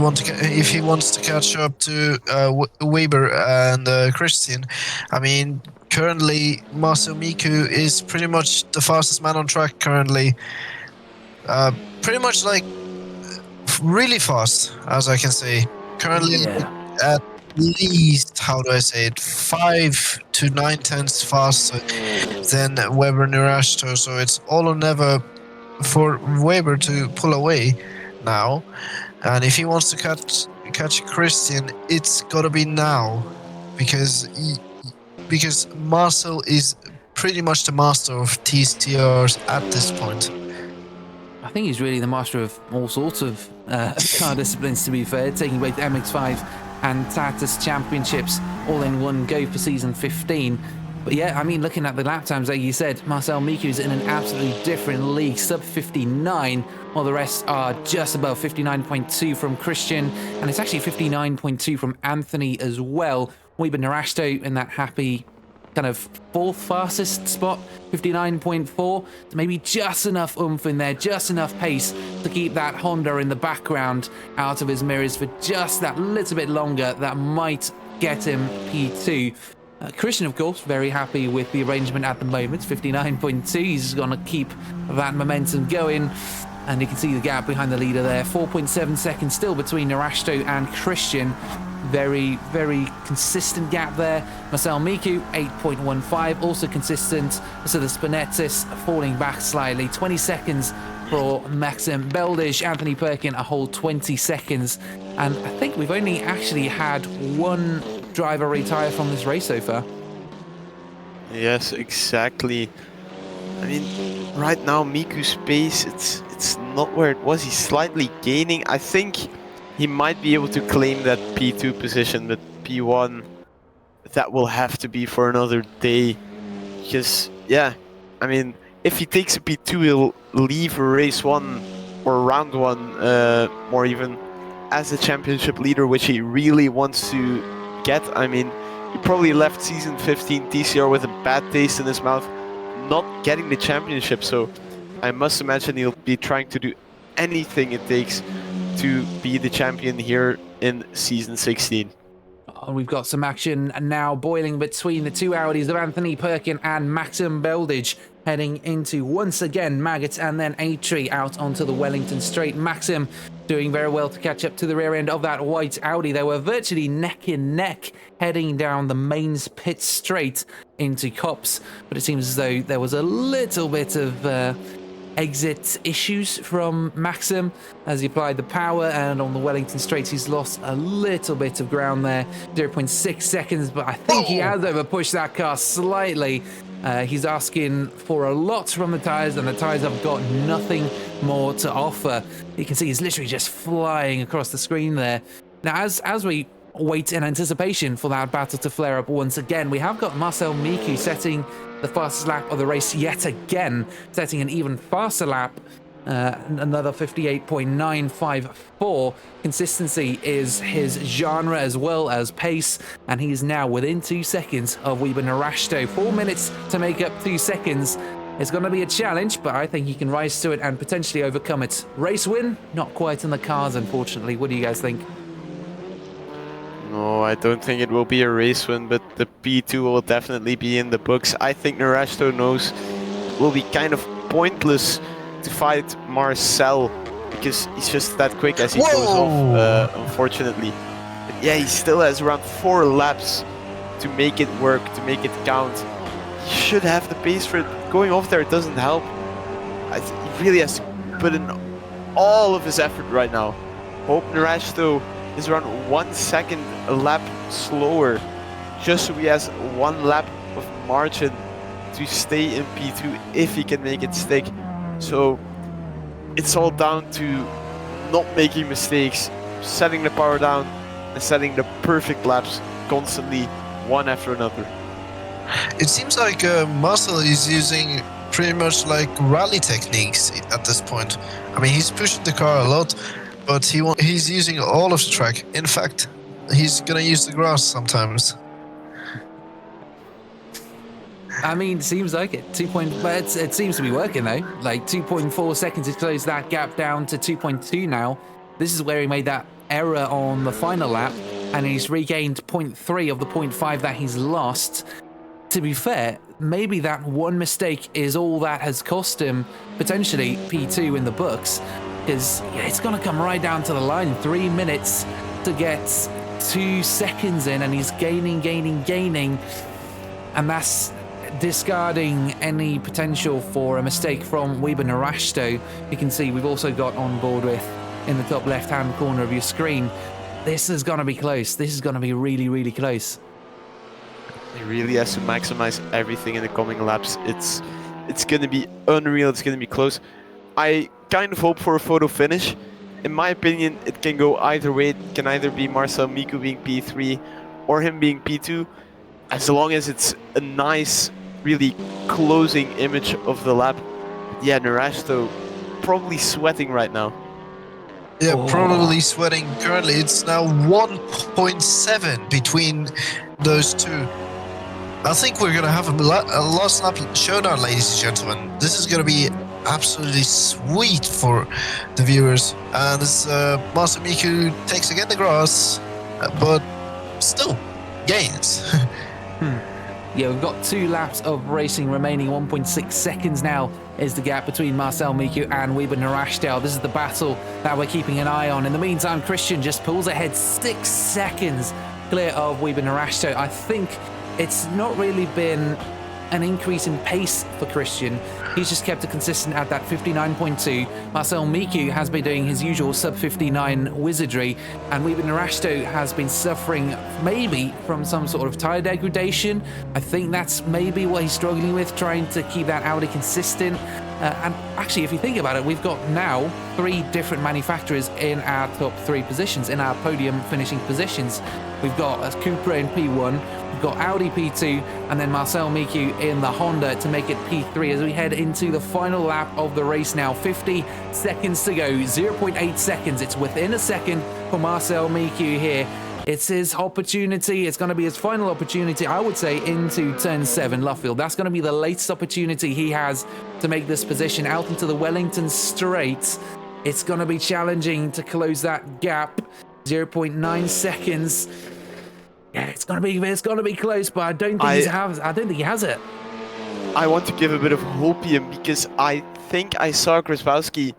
wants to catch up to Weber and Christian, I mean, currently Marcel Miku is pretty much the fastest man on track currently. Pretty much like really fast, as I can say. Currently, at least, how do I say it, 5 to 9 tenths faster than Weber Narash. So it's all or never for Weber to pull away now. And if he wants to catch Christian, it's gotta be now, because Marcel is pretty much the master of TCRs at this point. I think he's really the master of all sorts of car disciplines, to be fair, taking both MX5 and Tactus Championships all in one go for season 15. But yeah, I mean, looking at the lap times, like you said, Marcel Miku's in an absolutely different league, sub 59, while the rest are just above 59.2 from Christian, and it's actually 59.2 from Anthony as well. We've been Narashto in that happy kind of fourth fastest spot, 59.4. Maybe just enough oomph in there, just enough pace to keep that Honda in the background out of his mirrors for just that little bit longer. That might get him P2. Christian, of course, very happy with the arrangement at the moment, 59.2. He's going to keep that momentum going. And you can see the gap behind the leader there, 4.7 seconds still between Narashto and Christian. Very, very consistent gap there. Marcel Miku, 8.15, also consistent. So the Spinetis falling back slightly, 20 seconds for Maxim Beldij. Anthony Perkin, a whole 20 seconds. And I think we've only actually had one driver retire from this race so far. Yes, exactly. I mean, right now Miku's pace, it's not where it was. He's slightly gaining. I think he might be able to claim that P2 position, but P1, that will have to be for another day. Because, yeah, I mean, if he takes a P2, he'll leave race 1 or round 1, or even as a championship leader, which he really wants to get. I mean, he probably left season 15 TCR with a bad taste in his mouth, not getting the championship, so I must imagine he'll be trying to do anything it takes to be the champion here in season 16. Oh, we've got some action now boiling between the two Audis of Anthony Perkin and Maxim Beldij, heading into, once again, Maggots and then A-Tree out onto the Wellington Straight. Maxim doing very well to catch up to the rear end of that white Audi. They were virtually neck and neck heading down the mains pit straight into Copse, but it seems as though there was a little bit of exit issues from Maxim as he applied the power, and on the Wellington Straights he's lost a little bit of ground there, 0.6 seconds, but I think he has overpushed that car slightly. He's asking for a lot from the tyres, and the tyres have got nothing more to offer. You can see he's literally just flying across the screen there. Now, as we wait in anticipation for that battle to flare up once again, we have got Marcel Miku setting the fastest lap of the race yet again, setting an even faster lap, another 58.954. Consistency is his genre as well as pace, and he's now within 2 seconds of Weber Narashto. 4 minutes to make up 2 seconds. It's going to be a challenge, but I think he can rise to it and potentially overcome it. Race win? Not quite in the cards, unfortunately. What do you guys think? No, I don't think it will be a race win, but the P2 will definitely be in the books. I think Narashto knows it will be kind of pointless to fight Marcel because he's just that quick as he goes off, unfortunately. But yeah, he still has around 4 laps to make it work, to make it count. He should have the pace for it. Going off there doesn't help. He really has to put in all of his effort right now. Hope Narashto is around 1 second a lap slower, just so he has 1 lap of margin to stay in P2 if he can make it stick. So it's all down to not making mistakes, setting the power down and setting the perfect laps constantly, one after another. It seems like Marcel is using pretty much like rally techniques at this point. I mean, he's pushing the car a lot, but he's using all of the track. In fact, he's gonna use the grass sometimes. I mean, seems like it. But it seems to be working though. Like 2.4 seconds to close that gap down to 2.2 now. This is where he made that error on the final lap, and he's regained 0.3 of the 0.5 that he's lost. To be fair, maybe that one mistake is all that has cost him potentially P2 in the books, because it's going to come right down to the line. 3 minutes to get 2 seconds in, and he's gaining, and that's discarding any potential for a mistake from Weber Narashto. You can see we've also got on board with, in the top left-hand corner of your screen, this is going to be close. This is going to be really, really close. He really has to maximize everything in the coming laps. It's going to be unreal. It's going to be close. I kind of hope for a photo finish. In my opinion, it can go either way. It can either be Marcel Miku being P3 or him being P2, as long as it's a nice, really closing image of the lap. Yeah, Narasto probably sweating right now. Yeah, Oh. probably sweating currently. It's now 1.7 between those two. I think we're going to have a last lap showdown, ladies and gentlemen. This is going to be absolutely sweet for the viewers. And as Masamiku takes again the grass, but still gains. Yeah, we've got 2 laps of racing remaining. 1.6 seconds now is the gap between Marcel Miku and Weber Narashtel. This is the battle that we're keeping an eye on. In the meantime, Christian just pulls ahead 6 seconds clear of Weber Narashtel. I think it's not really been an increase in pace for Christian. He's just kept it consistent at that 59.2. Marcel Miku has been doing his usual sub-59 wizardry, and Weber Narashto has been suffering maybe from some sort of tire degradation. I think that's maybe what he's struggling with, trying to keep that Audi consistent. And actually, if you think about it, we've got now 3 different manufacturers in our top 3 positions, in our podium finishing positions. We've got Cupra in P1, we've got Audi P2, and then Marcel Miku in the Honda to make it P3 as we head into the final lap of the race now. 50 seconds to go, 0.8 seconds. It's within a second for Marcel Miku here. It's his opportunity. It's going to be his final opportunity, I would say, into turn 7, Luffield. That's going to be the latest opportunity he has to make this position out into the Wellington Straight. It's going to be challenging to close that gap. 0.9 seconds. Yeah, it's going to be close, but I don't think he has it. I want to give a bit of hope here because I think I saw Grabowski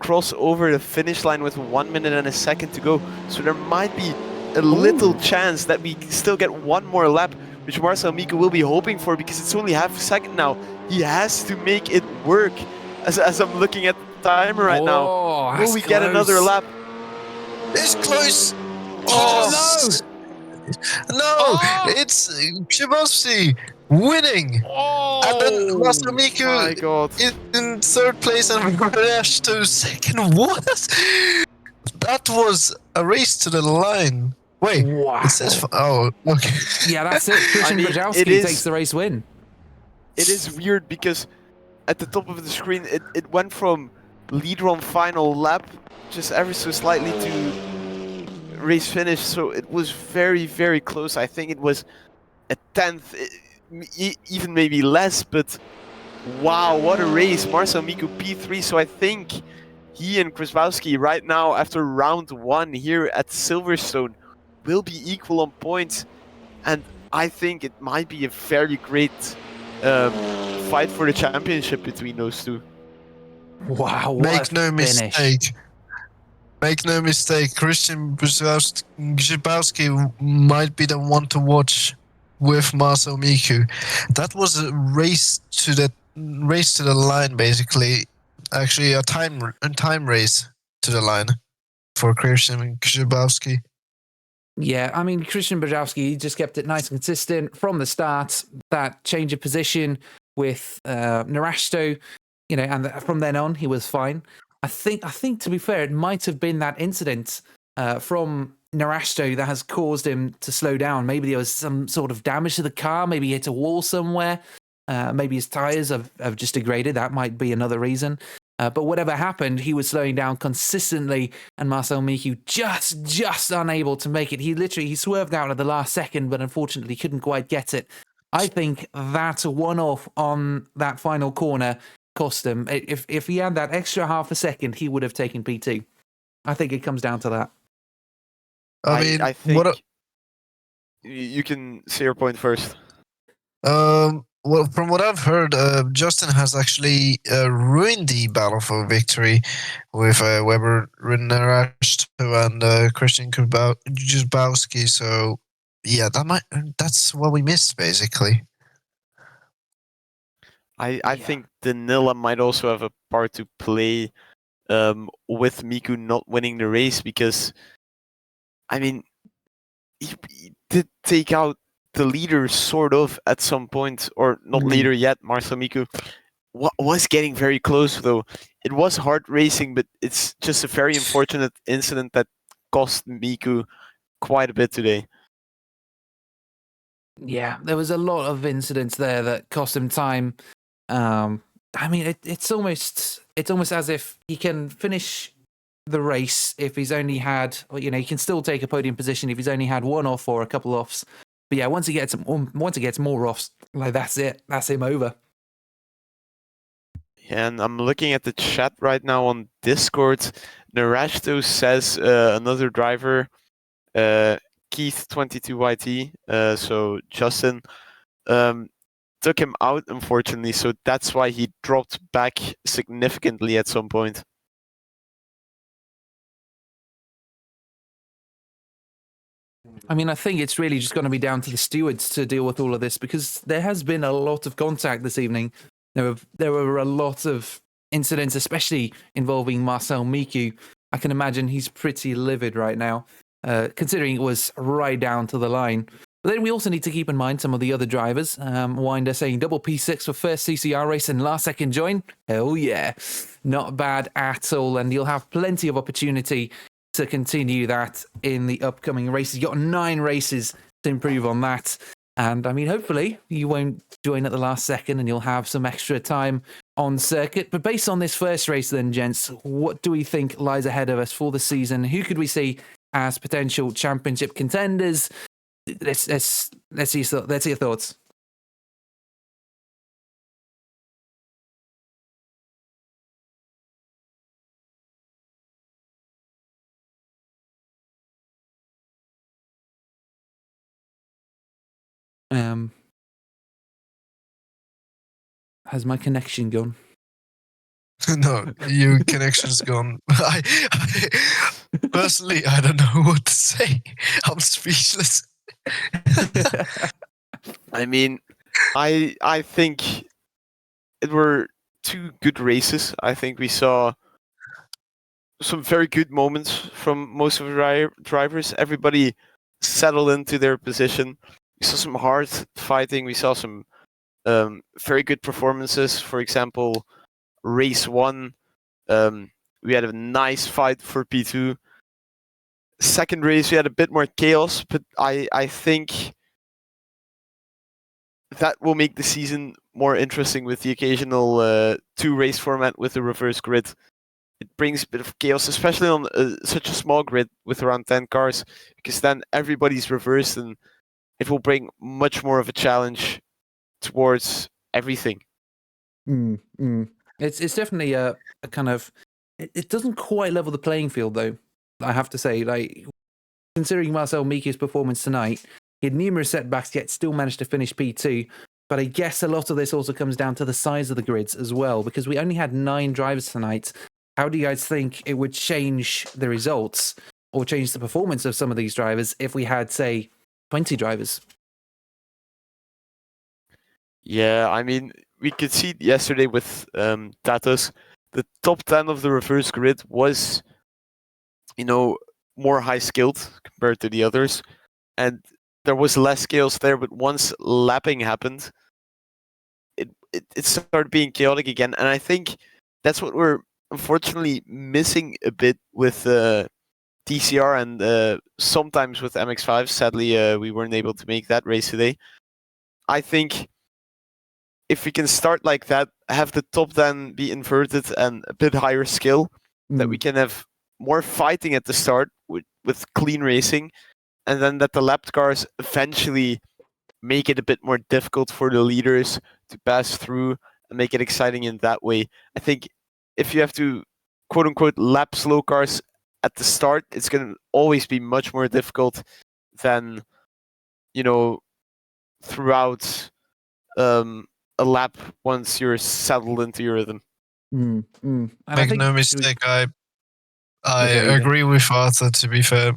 cross over the finish line with 1 minute and a second to go. So there might be a little chance that we still get one more lap, which Marcel Miku will be hoping for because it's only half a second now. He has to make it work. As I'm looking at the timer right now, will we get another lap? It's close. Oh, no! It's Grabowski winning. And then Marcel Miku my God. in 3rd place and Rash to 2nd. What? That was a race to the line. Wait, wow. it says... Oh, okay. Yeah, that's it. Christian Brzezowski takes the race win. It is weird because at the top of the screen, it went from leader on final lap, just ever so slightly, to race finish. So it was very, very close. I think it was a 10th, even maybe less. But wow, what a race. Marcel Miku P3. So I think he and Grabowski right now, after round 1 here at Silverstone, will be equal on points. And I think it might be a very great fight for the championship between those two. Wow, Make no mistake. Make no mistake, Christian Grabowski might be the one to watch with Marcel Miku. That was a race to the line, basically. Actually, a time race to the line for Christian Grabowski. Yeah, I mean, Christian Brzezowski just kept it nice and consistent from the start. That change of position with Narashto, and from then on, he was fine. I think to be fair, it might have been that incident from Narashto that has caused him to slow down. Maybe there was some sort of damage to the car. Maybe he hit a wall somewhere. Maybe his tires have just degraded. That might be another reason. But whatever happened, he was slowing down consistently, and Marcel Miku just unable to make it. He swerved out at the last second, but unfortunately couldn't quite get it. I think that one-off on that final corner cost him. If he had that extra half a second, he would have taken P2. I think it comes down to that. I think you can say your point first. Well, from what I've heard, Justin has actually ruined the battle for victory with Weber Narashto and Christian Grabowski. So, yeah, that's what we missed, basically. I think Danila might also have a part to play with Miku not winning the race because, I mean, he did take out the leader sort of at some point, or not leader yet, Marcel Miku, was getting very close though. It was hard racing, but it's just a very unfortunate incident that cost Miku quite a bit today. Yeah, there was a lot of incidents there that cost him time. I mean, it's almost as if he can finish the race if he's only had, he can still take a podium position if he's only had one off or a couple offs. But yeah, once he gets more offs, like that's it, that's him over. Yeah, and I'm looking at the chat right now on Discord. Narashto says another driver, Keith22YT, so Justin, took him out, unfortunately, so that's why he dropped back significantly at some point. I mean, I think it's really just going to be down to the stewards to deal with all of this, because there has been a lot of contact this evening. There were a lot of incidents, especially involving Marcel Miku. I can imagine he's pretty livid right now, considering it was right down to the line. But then we also need to keep in mind some of the other drivers. Winder saying double P6 for first TCR race and last second join. Hell yeah. Not bad at all. And you'll have plenty of opportunity to continue that in the upcoming races. You've got 9 races to improve on that. And I mean, hopefully you won't join at the last second and you'll have some extra time on circuit. But based on this first race then, gents, what do we think lies ahead of us for the season? Who could we see as potential championship contenders? Let's see your thoughts. Has my connection gone? No, your connection's gone. Personally, I don't know what to say. I'm speechless. I mean, I think it were 2 good races. I think we saw some very good moments from most of the drivers. Everybody settled into their position. We saw some hard fighting. We saw some very good performances. For example, race 1, we had a nice fight for P2. Second race, we had a bit more chaos, but I think that will make the season more interesting with the occasional 2-race format with the reverse grid. It brings a bit of chaos, especially on such a small grid with around 10 cars, because then everybody's reversed and it will bring much more of a challenge towards everything. It's definitely a kind of... It doesn't quite level the playing field, though, I have to say. Like, considering Marcel Miku's performance tonight, he had numerous setbacks, yet still managed to finish P2. But I guess a lot of this also comes down to the size of the grids as well, because we only had 9 drivers tonight. How do you guys think it would change the results or change the performance of some of these drivers if we had, say, 20 drivers? Yeah, I mean, we could see yesterday with Tatos, the top 10 of the reverse grid was, more high-skilled compared to the others. And there was less skills there, but once lapping happened, it started being chaotic again. And I think that's what we're unfortunately missing a bit with TCR and sometimes with MX5. Sadly, we weren't able to make that race today. I think if we can start like that, have the top 10 be inverted and a bit higher skill, that we can have more fighting at the start with clean racing, and then that the lapped cars eventually make it a bit more difficult for the leaders to pass through and make it exciting in that way. I think if you have to, quote unquote, lap slow cars at the start, it's going to always be much more difficult than, throughout a lap once you're settled into your rhythm. Make no mistake, I agree with Arthur, to be fair.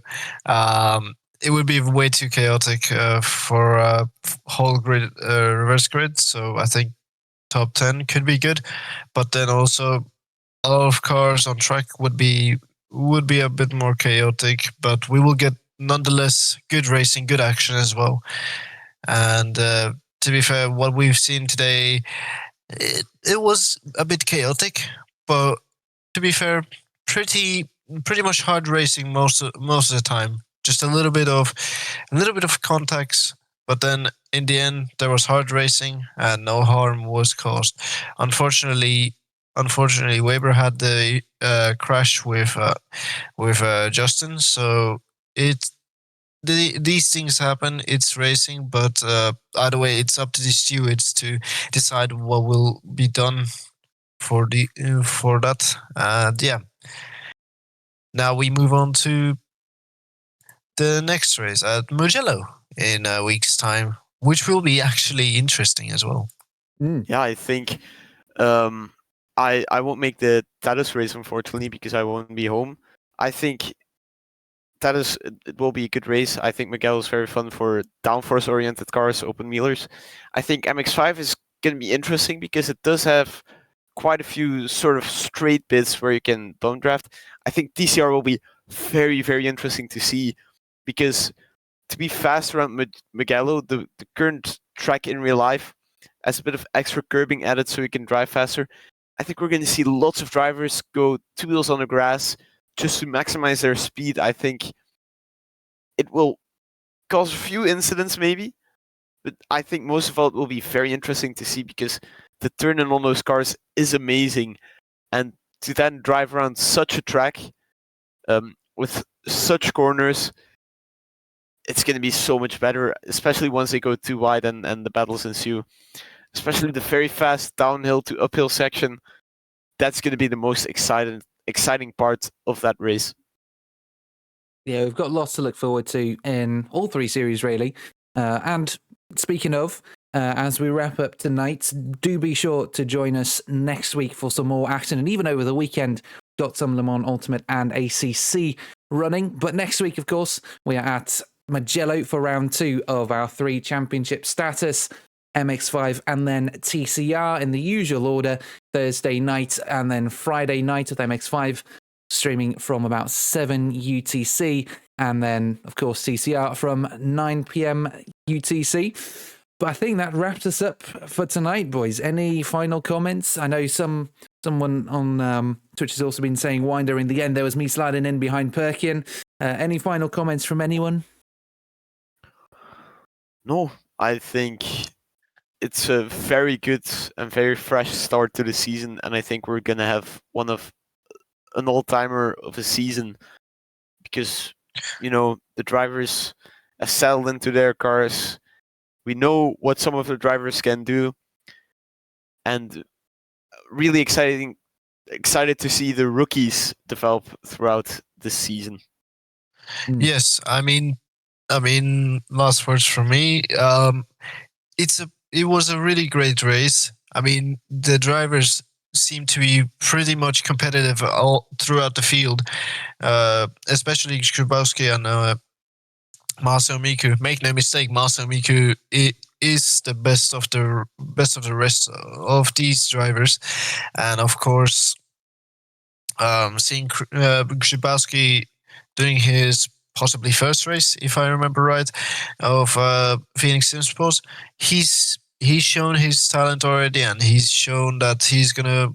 It would be way too chaotic for a whole grid, reverse grid, so I think top 10 could be good, but then also a lot of cars on track would be a bit more chaotic, but we will get nonetheless good racing, good action as well. And to be fair, what we've seen today, it was a bit chaotic, but to be fair, pretty much hard racing most of the time. Just a little bit of contacts, but then in the end there was hard racing and no harm was caused. Unfortunately, Weber had the crash with Justin, so it these things happen. It's racing, but either way, it's up to the stewards to decide what will be done for that. And yeah, now we move on to the next race at Mugello in a week's time, which will be actually interesting as well. Yeah, I think I won't make the Tados race, unfortunately, because I won't be home. I think it will be a good race. I think Miguel is very fun for downforce-oriented cars, open wheelers. I think MX-5 is going to be interesting because it does have quite a few sort of straight bits where you can bump draft. I think TCR will be very, very interesting to see because to be fast around Mugello, the current track in real life has a bit of extra curbing added so you can drive faster. I think we're going to see lots of drivers go two wheels on the grass just to maximize their speed. I think it will cause a few incidents maybe, but I think most of all it will be very interesting to see because the turning on those cars is amazing. And to then drive around such a track with such corners, it's going to be so much better, especially once they go too wide and the battles ensue. Especially the very fast downhill to uphill section. That's going to be the most exciting part of that race. Yeah, we've got lots to look forward to in all three series, really. And speaking of, as we wrap up tonight, do be sure to join us next week for some more action. And even over the weekend, got some Le Mans Ultimate and ACC running. But next week, of course, we are at Mugello for round 2 of our 3 championship status. MX5 and then TCR in the usual order, Thursday night and then Friday night with MX5 streaming from about 7 UTC, and then of course TCR from 9 p.m. UTC. But I think that wraps us up for tonight, boys. Any final comments? I know someone on Twitch has also been saying Winder in the end. There was me sliding in behind Perkin. Any final comments from anyone? No, I think it's a very good and very fresh start to the season, and I think we're gonna have an all-timer of a season because the drivers have settled into their cars. We know what some of the drivers can do, and really excited to see the rookies develop throughout the season. Yes, I mean, last words from me. It was a really great race. I mean, the drivers seem to be pretty much competitive all throughout the field, especially Grabowski and Marcel Miku. Make no mistake, Marcel Miku is the best of the rest of these drivers, and of course, seeing Grabowski doing his possibly first race, if I remember right, of Phoenix Sim Sports, he's shown his talent already, and he's shown that he's gonna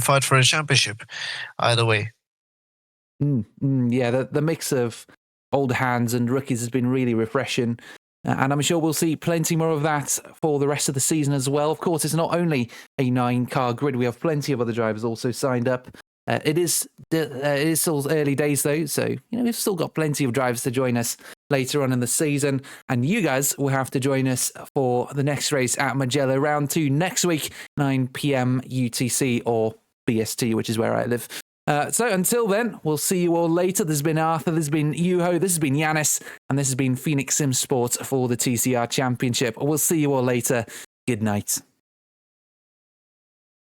fight for a championship either way. Yeah, the mix of old hands and rookies has been really refreshing. And I'm sure we'll see plenty more of that for the rest of the season as well. Of course, it's not only a 9-car grid. We have plenty of other drivers also signed up. It is still early days, though, so we've still got plenty of drivers to join us later on in the season. And you guys will have to join us for the next race at Mugello, round 2 next week, 9 p.m. UTC or BST, which is where I live. So until then, we'll see you all later. This has been Arthur, this has been Yuho, this has been Yanis, and this has been Phoenix Sim Sports for the TCR Championship. We'll see you all later. Good night.